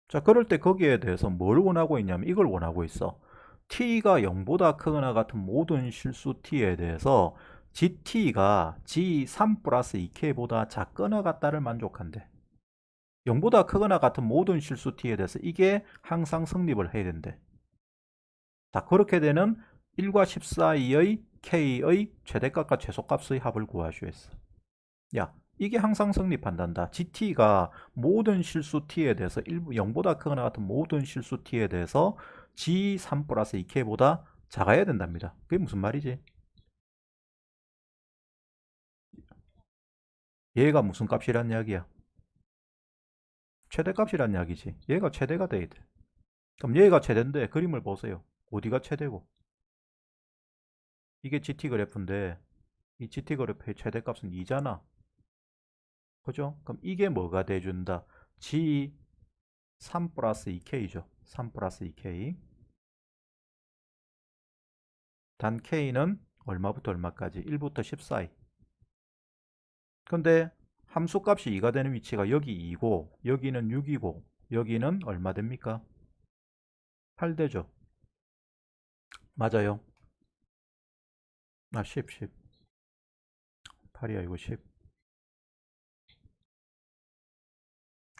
자, 그럴 때 거기에 대해서 뭘 원하고 있냐면 이걸 원하고 있어. t가 0보다 크거나 같은 모든 실수 t에 대해서 gt가 g3 플러스 2k보다 작거나 같다를 만족한대. 0보다 크거나 같은 모든 실수 t에 대해서 이게 항상 성립을 해야 된대. 자, 그렇게 되는 1과 10 사이의 k의 최대값과 최소값의 합을 구하시오 했어. 야, 이게 항상 성립한단다. GT가 모든 실수 t에 대해서 0보다 크거나 같은 모든 실수 t에 대해서 G3 플러스 2K보다 작아야 된답니다. 그게 무슨 말이지? 얘가 무슨 값이란 이야기야? 최대값이란 이야기지. 얘가 최대가 돼야 돼. 그럼 얘가 최대인데 그림을 보세요. 어디가 최대고? 이게 GT 그래프인데 이 GT 그래프의 최대값은 2잖아. 그죠? 그럼 이게 뭐가 돼준다? G3 플러스 2K죠. 3 플러스 2K. 단 K는 얼마부터 얼마까지? 1부터 10 사이. 근데 함수값이 2가 되는 위치가 여기 2고 여기는 6이고 여기는 얼마 됩니까? 8 되죠. 맞아요. 10, 10. 8이 아니고 10.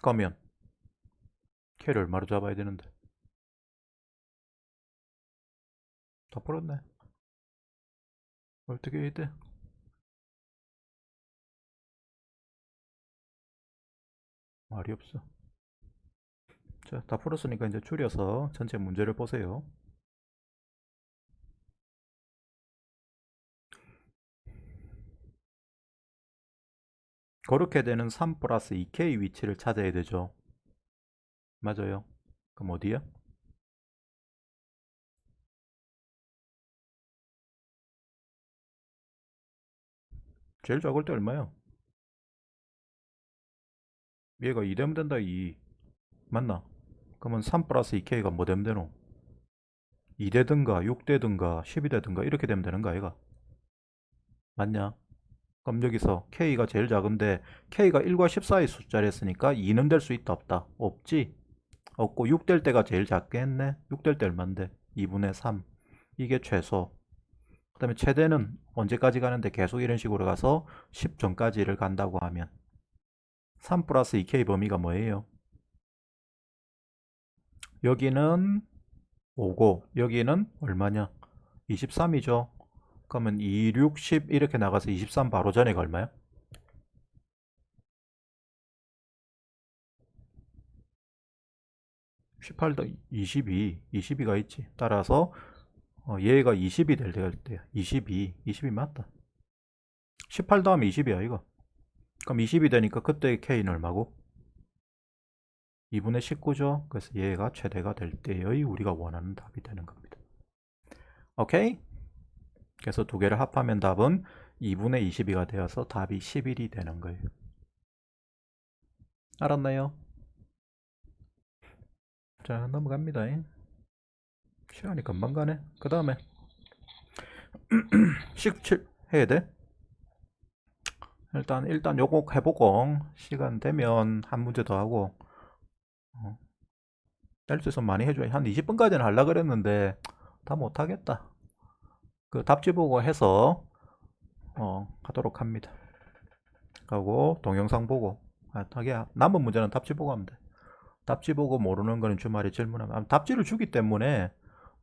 그러면 K를 얼마로 잡아야 되는데? 다 풀었네. 어떻게 해야 돼? 말이 없어. 자, 다 풀었으니까 이제 줄여서 전체 문제를 보세요. 그렇게 되는 3 플러스 2K 위치를 찾아야 되죠. 맞아요. 그럼 어디야? 제일 작을 때 얼마야? 얘가 2 되면 된다. 2 맞나? 그러면 3 플러스 2K가 뭐 되면 되노? 2 되든가 6 되든가 12 되든가 이렇게 되면 되는 거 아이가? 맞냐? 그럼 여기서 K가 제일 작은데 K가 1과 10 사이 숫자랬으니까 2는 될 수 있다 없다? 없지? 없고 6 될 때가 제일 작게 했네. 6 될 때 얼만데? 2분의 3. 이게 최소. 그 다음에 최대는 언제까지 가는데 계속 이런 식으로 가서 10 전까지를 간다고 하면 3 플러스 2K 범위가 뭐예요? 여기는 5고 여기는 얼마냐? 23이죠. 그러면 2, 6, 10 이렇게 나가서 23 바로 전에가 얼마야? 18 더 22, 22가 있지. 따라서 얘가 20이 될 때야. 22 맞다. 18 다음에 20이야 이거. 그럼 20이 되니까 그때 K는 얼마고? 2분의 19죠. 그래서 얘가 최대가 될 때의 우리가 원하는 답이 되는 겁니다. 오케이? 그래서 두 개를 합하면 답은 2분의 22가 되어서 답이 11이 되는 거예요. 알았나요? 자, 넘어갑니다. 시간이 금방 가네. 그 다음에 17 해야 돼? 일단 요거 해보고 시간 되면 한 문제 더 하고 될 수 있으면 많이 해줘야 한 20분까지는 하려고 그랬는데 다 못하겠다. 그 답지 보고 해서 하도록 합니다. 하고 동영상 보고 하게 남은 문제는 답지 보고 하면 돼. 답지 보고 모르는 거는 주말에 질문하면 답지를 주기 때문에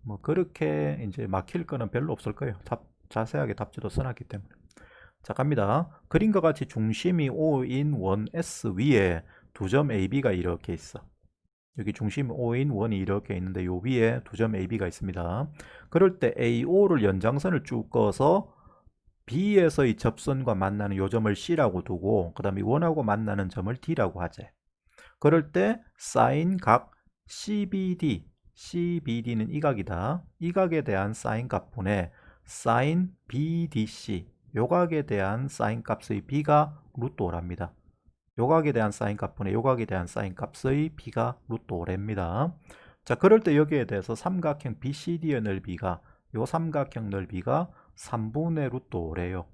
뭐 그렇게 이제 막힐 거는 별로 없을 거예요. 자세하게 답지도 써놨기 때문에. 자, 갑니다. 그림과 같이 중심이 O인 원 S 위에 두 점 AB가 이렇게 있어. 여기 중심 O인 원이 이렇게 있는데 요 위에 두 점 AB가 있습니다. 그럴 때 AO를 연장선을 쭉 꺼서 B에서의 접선과 만나는 요 점을 C라고 두고 그 다음에 원하고 만나는 점을 D라고 하재. 그럴 때 사인 각 CBD는 이 각이다. 이 각에 대한 사인 값분의 사인 BDC 요 각에 대한 사인 값의 B가 루트 5랍니다. 요 각에 대한 사인 값분의 요 각에 대한 사인 값의 B가 루트 5랍니다. 자, 그럴 때 여기에 대해서 삼각형 BCD의 넓이가 요 삼각형 넓이가 3분의 루트 5래요.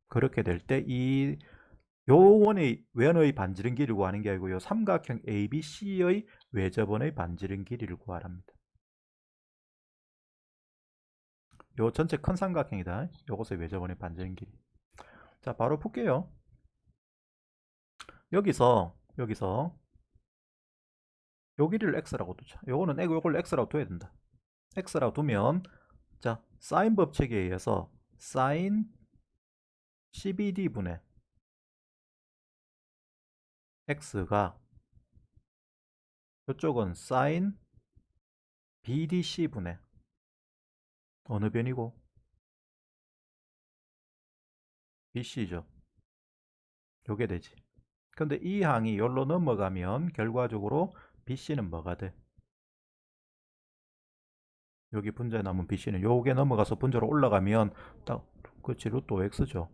그렇게 될 때 이 요원의 외원의 반지름 길이를 구하는 게 아니고 요 삼각형 ABC의 외접원의 반지름 길이를 구하랍니다. 요 전체 큰 삼각형이다. 요것의 외접원의 반지름 길이. 자, 바로 풀게요. 여기서 요 길이를 x라고 두자. 요거는 요걸 x라고 둬야 된다. x라고 두면 자, 사인 법칙에 의해서 사인 CBD분의 x가 이쪽은 사인 BDC분의 어느 변이고? BC죠. 요게 되지. 근데 이 항이 여기로 넘어가면 결과적으로 BC는 뭐가 돼? 여기 분자에 남은 BC는 요게 넘어가서 분자로 올라가면 딱 그렇지 루트 5x죠.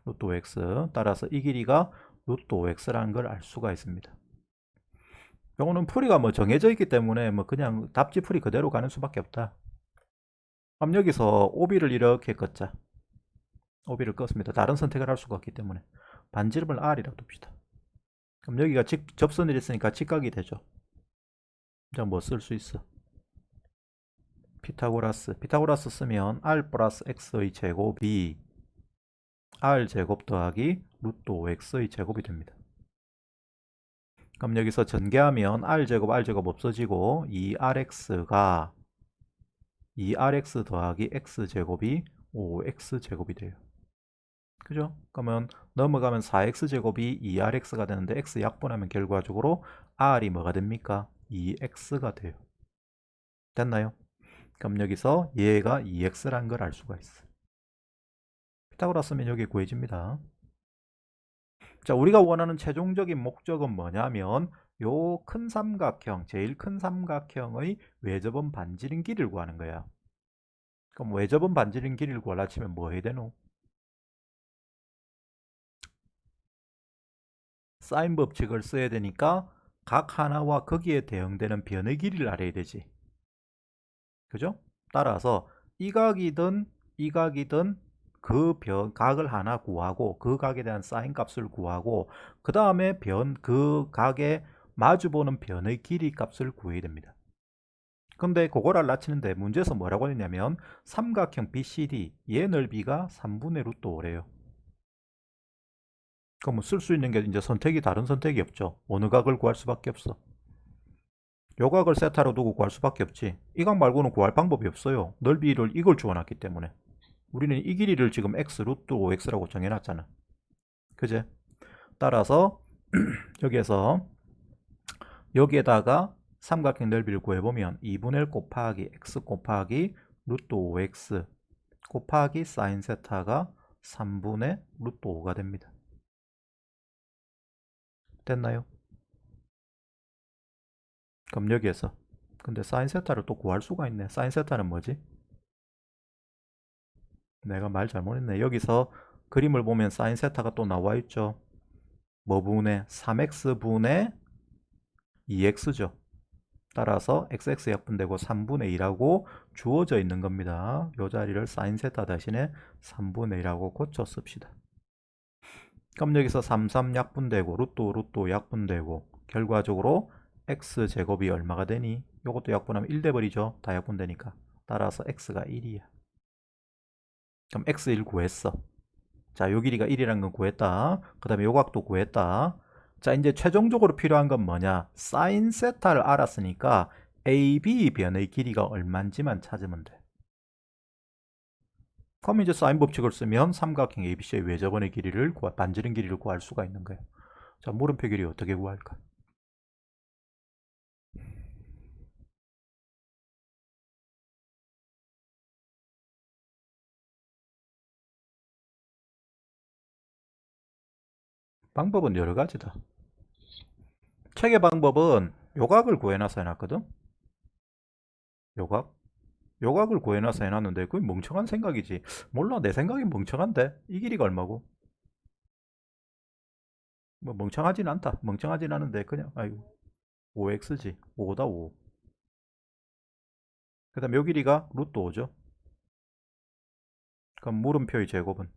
루트 5x 따라서 이 길이가 루트 5x라는 걸 알 수가 있습니다. 요거는 풀이가 뭐 정해져 있기 때문에 뭐 그냥 답지 풀이 그대로 가는 수밖에 없다. 그럼 여기서 OB를 이렇게 껐자. OB를 껐습니다. 다른 선택을 할 수가 없기 때문에 반지름을 R이라고 둡시다. 그럼 여기가 접선이 있으니까 직각이 되죠. 자, 뭐 쓸 수 있어? 피타고라스 쓰면 R 플러스 X의 제곱이 R 제곱 더하기 루트 5X의 제곱이 됩니다. 그럼 여기서 전개하면 R 제곱 없어지고 2RX가 2RX 더하기 X 제곱이 5X 제곱이 돼요. 그죠? 그러면 넘어가면 4X 제곱이 2RX가 되는데 X 약분하면 결과적으로 R이 뭐가 됩니까? 2X가 돼요. 됐나요? 그럼 여기서 얘가 2x라는 걸 알 수가 있어. 피타고라스면 여기 구해집니다. 자, 우리가 원하는 최종적인 목적은 뭐냐면 요 큰 삼각형, 제일 큰 삼각형의 외접원 반지름 길이를 구하는 거야. 그럼 외접원 반지름 길이를 구하려 치면 뭐 해야 되노? 사인 법칙을 써야 되니까 각 하나와 거기에 대응되는 변의 길이를 알아야 되지. 그죠? 따라서 이 각이든 이 각이든 그 각을 하나 구하고 그 각에 대한 사인 값을 구하고 그 다음에 그 각에 마주보는 변의 길이 값을 구해야 됩니다. 근데 그걸 알라치는데 문제에서 뭐라고 했냐면 삼각형 BCD 얘 넓이가 3분의 루트 5래요. 그럼 쓸 수 있는 게 이제 선택이 다른 선택이 없죠. 어느 각을 구할 수밖에 없어. 요 각을 세타로 두고 구할 수밖에 없지. 이 각 말고는 구할 방법이 없어요. 넓이를 이걸 주어놨기 때문에. 우리는 이 길이를 지금 x 루트 5x라고 정해놨잖아. 그제? 따라서 여기에서 여기에다가 삼각형 넓이를 구해보면 2분의 1 곱하기 x 곱하기 루트 5x 곱하기 사인 세타가 3분의 루트 5가 됩니다. 됐나요? 그럼 여기에서 근데 사인 세타를 또 구할 수가 있네. 사인 세타는 뭐지? 내가 말 잘못했네. 여기서 그림을 보면 사인 세타가 또 나와 있죠. 뭐 분의 3x 분의 2x죠. 따라서 xx 약분되고 3분의 2라고 주어져 있는 겁니다. 이 자리를 사인 세타 대신에 3분의 2라고 고쳐 씁시다. 그럼 여기서 33 약분되고 루트 약분되고 결과적으로 x제곱이 얼마가 되니? 이것도 약분하면 1 돼버리죠. 다 약분되니까. 따라서 x가 1이야. 그럼 x1 구했어. 자, 요 길이가 1이라는 건 구했다. 그 다음에 요 각도 구했다. 자, 이제 최종적으로 필요한 건 뭐냐? 사인 세타를 알았으니까 AB 변의 길이가 얼마인지만 찾으면 돼. 그럼 이제 사인 법칙을 쓰면 삼각형 ABC의 외접원의 길이를 반지름 길이를 구할 수가 있는 거예요. 자, 물음표 길이 어떻게 구할까? 방법은 여러 가지다. 책의 방법은 요각을 구해놔서 해놨거든? 요각? 요각을 구해놔서 해놨는데 그게 멍청한 생각이지. 몰라, 내 생각이 멍청한데 이 길이가 얼마고? 뭐 멍청하진 않다. 멍청하진 않은데 그냥 아이고 5x지. 5다 5. 그 다음 요 길이가 루트 5죠. 그럼 물음표의 제곱은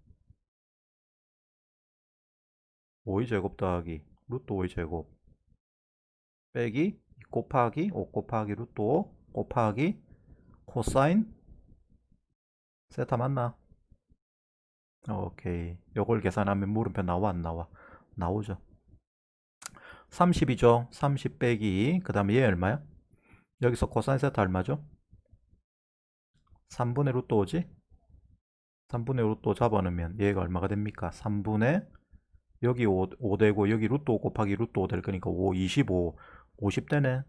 5의 제곱 더하기 루트 5의 제곱 빼기 곱하기 5 곱하기 루트 5 곱하기 코사인 세타 맞나? 오케이. 요걸 계산하면 물음표 나와 안 나와? 나오죠. 30이죠. 30 빼기 그 다음에 얘 얼마야? 여기서 코사인 세타 얼마죠? 3분의 루트 5지? 3분의 루트 5 잡아놓으면 얘가 얼마가 됩니까? 3분의 여기 5 되고 여기 루트 5 곱하기 루트 5 될 거니까 5, 25, 50 되네.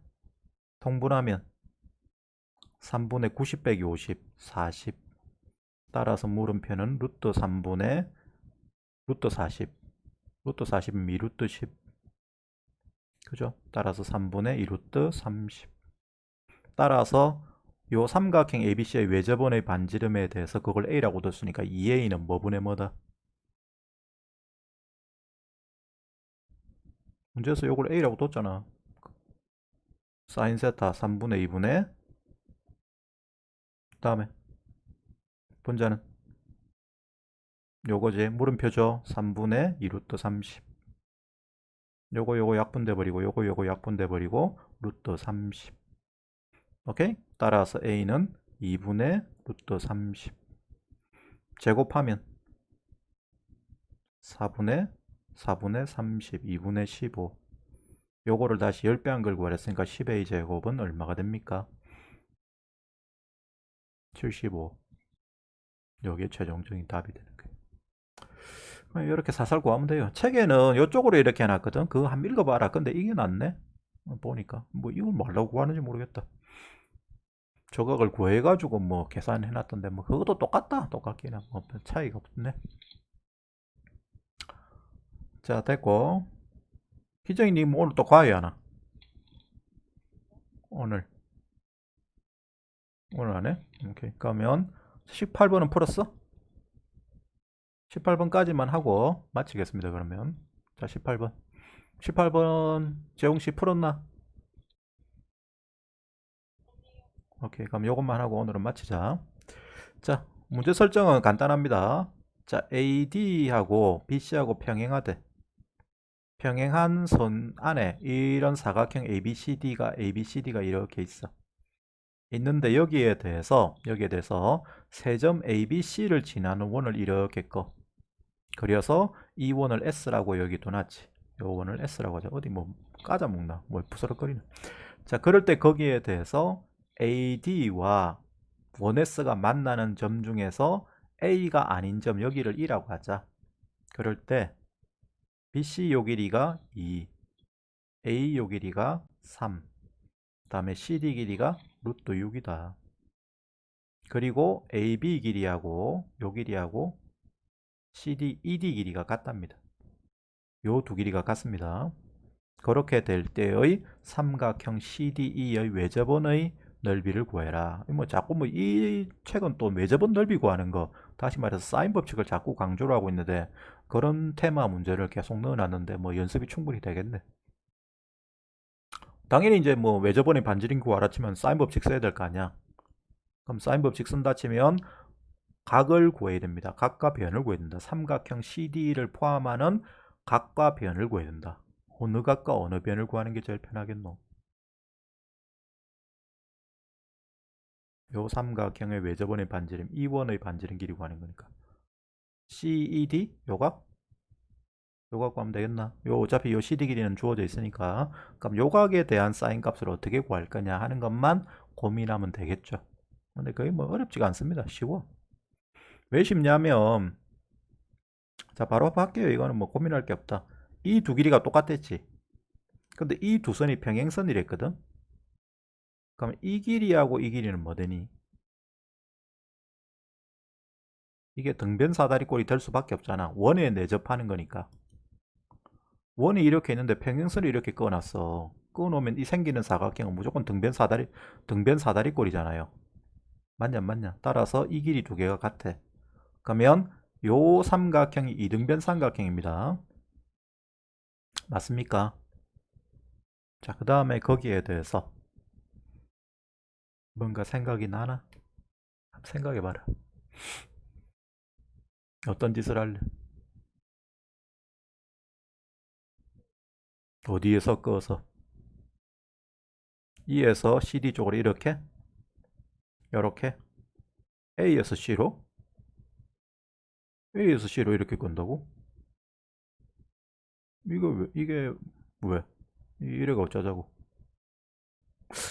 통분하면 3분의 90 빼기 50, 40. 따라서 물음표는 루트 3분의 루트 40. 루트 40은 미루트 10. 그죠? 따라서 3분의 2루트 30. 따라서 요 삼각형 ABC의 외접원의 반지름에 대해서 그걸 A라고 뒀으니까 2A는 뭐 분의 뭐다? 문제에서 요걸 A라고 뒀잖아. 사인 세타 3분의 2분의 다음에 분자는 요거지. 물음표죠. 3분의 2루트 30. 요거 약분돼 버리고 요거 약분돼 버리고 루트 30. 오케이? 따라서 A는 2분의 루트 30. 제곱하면 4분의 30, 2분의 15. 요거를 다시 10배 한걸 구하랬으니까 10A 제곱은 얼마가 됩니까? 75. 여기에 최종적인 답이 되는 거예요. 이렇게 사살 구하면 돼요. 책에는 이쪽으로 이렇게 해놨거든. 그거 한번 읽어봐라. 근데 이게 낫네. 보니까 뭐 이걸 뭐라고 구하는지 모르겠다. 조각을 구해가지고 뭐 계산해놨던데 뭐 그것도 똑같다. 똑같기는 뭐 차이가 없네. 자, 됐고. 희정이님 오늘 또 과외 하나? 오늘 안 해? 오케이. 그러면 18번은 풀었어? 18번까지만 하고 마치겠습니다. 그러면 자, 18번 18번 재홍씨 풀었나? 오케이, 그럼 요것만 하고 오늘은 마치자. 자, 문제 설정은 간단합니다. 자, AD하고 BC하고 평행하되 평행한 선 안에 이런 사각형 ABCD가 이렇게 있어. 있는데 여기에 대해서 세 점 ABC를 지나는 원을 이렇게 그려서 이 원을 S라고 여기 둬놨지. 요 원을 S라고 하자. 어디 뭐 까자먹나? 뭐 부스럭거리나? 자, 그럴 때 거기에 대해서 AD와 1S가 만나는 점 중에서 A가 아닌 점 여기를 E라고 하자. 그럴 때 BC 요 길이가 2, A 요 길이가 3, 그 다음에 CD 길이가 루트 6이다. 그리고 AB 길이하고 요 길이하고 CD, ED 길이가 같답니다. 요 두 길이가 같습니다. 그렇게 될 때의 삼각형 CDE의 외접원의 넓이를 구해라. 뭐 자꾸 뭐 이 책은 또 외접원 넓이 구하는 거, 다시 말해서 사인 법칙을 자꾸 강조를 하고 있는데 그런 테마 문제를 계속 넣어놨는데 뭐 연습이 충분히 되겠네. 당연히 이제 뭐 외접원의 반지름 구하라 치면 사인 법칙 써야 될 거 아니야. 그럼 사인 법칙 쓴다 치면 각을 구해야 됩니다. 각과 변을 구해야 된다. 삼각형 CD를 포함하는 각과 변을 구해야 된다. 어느 각과 어느 변을 구하는 게 제일 편하겠노? 요 삼각형의 외접원의 반지름, E1의 반지름 길이 구하는 거니까. CED? 요각? 요각 구하면 되겠나? 요 어차피 요 CD 길이는 주어져 있으니까. 그럼 요각에 대한 사인 값을 어떻게 구할 거냐 하는 것만 고민하면 되겠죠. 근데 그게 뭐 어렵지가 않습니다. 쉬워. 왜 쉽냐면, 자, 바로 할게요. 이거는 뭐 고민할 게 없다. 이 두 길이가 똑같았지. 근데 이 두 선이 평행선이랬거든. 그럼 이 길이하고 이 길이는 뭐 되니? 이게 등변 사다리꼴이 될 수밖에 없잖아. 원에 내접하는 거니까. 원이 이렇게 있는데 평행선을 이렇게 꺼놨어. 꺼놓으면 이 생기는 사각형은 무조건 등변 사다리꼴이잖아요. 맞냐, 맞냐? 따라서 이 길이 두 개가 같아. 그러면 요 삼각형이 이등변 삼각형입니다. 맞습니까? 자, 그 다음에 거기에 대해서 뭔가 생각이 나나? 생각해봐라. 어떤 짓을 할래? 어디에서 꺼서? E에서 CD 쪽으로 이렇게? 이렇게? A에서 C로? A에서 C로 이렇게 끈다고? 이게 왜? 이래가 어쩌자고?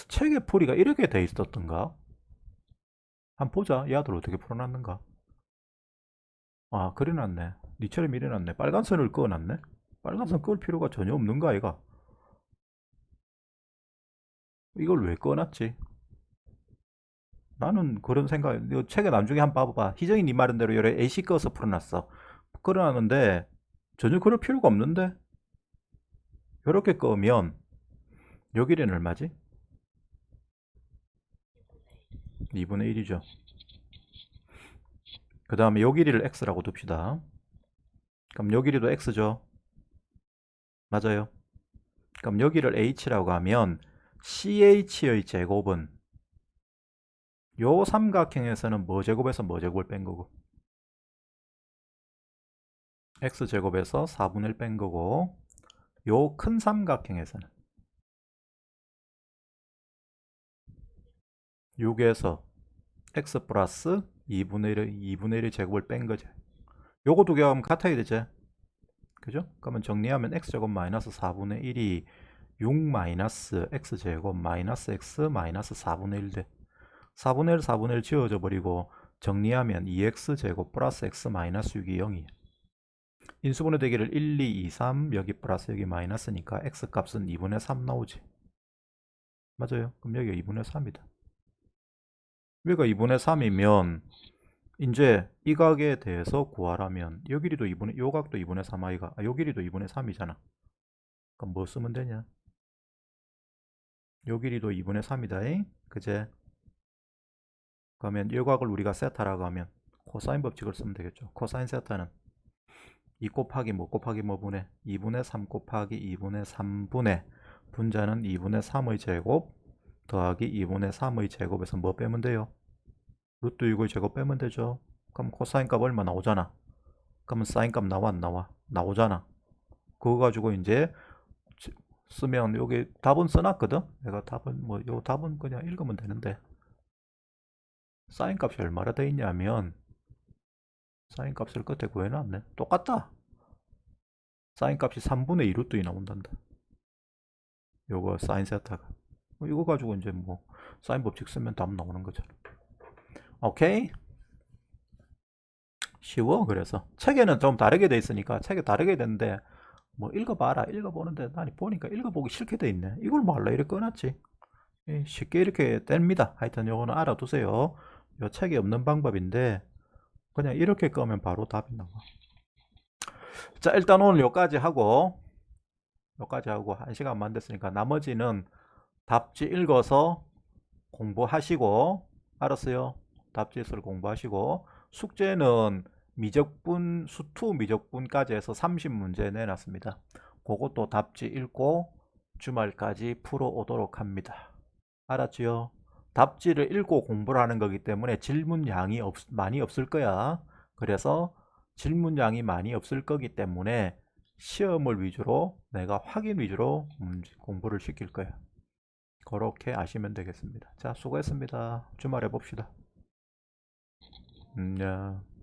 책의 풀이가 이렇게 돼 있었던가? 한번 보자. 이 아들 어떻게 풀어놨는가? 아, 그려놨네. 니처럼 이래놨네. 빨간 선을 그어놨네. 빨간 선 그을 필요가 전혀 없는가, 아이가? 이걸 왜 그어놨지? 나는 그런 생각, 이 책에 나중에 한번 봐봐. 희정이 네 말한 대로 여러 AC 꺼서 풀어놨어. 그려놨는데 전혀 그럴 필요가 없는데? 이렇게 꺼면 여기는 얼마지? 2분의 1이죠. 그 다음에 요 길이를 x라고 둡시다. 그럼 요 길이도 x죠. 맞아요. 그럼 여기를 h라고 하면 ch의 제곱은 요 삼각형에서는 뭐 제곱에서 뭐 제곱을 뺀 거고, x제곱에서 4분의 1 뺀 거고, 요 큰 삼각형에서는 6에서 x 플러스 2분의 1의 제곱을 뺀 거지. 요거 두 개가 같아야 되지. 그죠? 그러면 정리하면 x제곱 마이너스 4분의 1이 6 마이너스 x제곱 마이너스 x 마이너스 4분의 1 돼. 4분의 1, 4분의 1 지워져 버리고 정리하면 2x제곱 플러스 x 마이너스 6이 0이야. 인수분해 대기를 1, 2, 2, 3 여기 플러스 여기 마이너스니까 x 값은 2분의 3 나오지. 맞아요. 그럼 여기가 2분의 3이다. 여기가 2분의 3이면 이제 이 각에 대해서 구하라면 요 길이도 2분의 요 각도 2분의 3 아이가 요 길이도 2분의 3이잖아. 그럼 뭐 쓰면 되냐? 요 길이도 2분의 3이다. 그제? 그러면 요 각을 우리가 세타라고 하면 코사인 법칙을 쓰면 되겠죠. 코사인 세타는 2 곱하기 뭐 곱하기 뭐 분의 2분의 3 곱하기 2분의 3분의 분자는 2분의 3의 제곱 더하기 2분의 3의 제곱에서 뭐 빼면 돼요? 루트 6의 제곱 빼면 되죠. 그럼 코사인 값 얼마 나오잖아. 그러면 사인 값 나와 안 나와? 나오잖아. 그거 가지고 이제 쓰면 여기 답은 써놨거든. 내가 답은 뭐 요 답은 그냥 읽으면 되는데 사인 값이 얼마나 돼 있냐면 사인 값을 끝에 구해놨네. 똑같다. 사인 값이 3분의 2 루트 2 나온단다. 요거 사인 세타가. 이거 가지고 이제 뭐 사인 법칙 쓰면 답 나오는 거죠. 오케이? 쉬워. 그래서 책에는 좀 다르게 돼 있으니까 책에 다르게 되는데 뭐 읽어봐라. 읽어보는데 난 보니까 읽어보기 싫게 돼 있네. 이걸 뭐 할라 이렇게 꺼놨지. 쉽게 이렇게 뗍니다. 하여튼 요거는 알아두세요. 요 책에 없는 방법인데 그냥 이렇게 끄면 바로 답이 나와. 자, 일단 오늘 요까지 하고 1시간만 됐으니까 나머지는 답지 읽어서 공부하시고, 알았어요? 답지에서 공부하시고, 숙제는 미적분, 수투 미적분까지 해서 30문제 내놨습니다. 그것도 답지 읽고 주말까지 풀어오도록 합니다. 알았지요? 답지를 읽고 공부를 하는 거기 때문에 질문량이 많이 없을 거야. 그래서 질문량이 많이 없을 거기 때문에 시험을 위주로 내가 확인 위주로 공부를 시킬 거야. 그렇게 아시면 되겠습니다. 자, 수고했습니다. 주말에 봅시다. 안녕.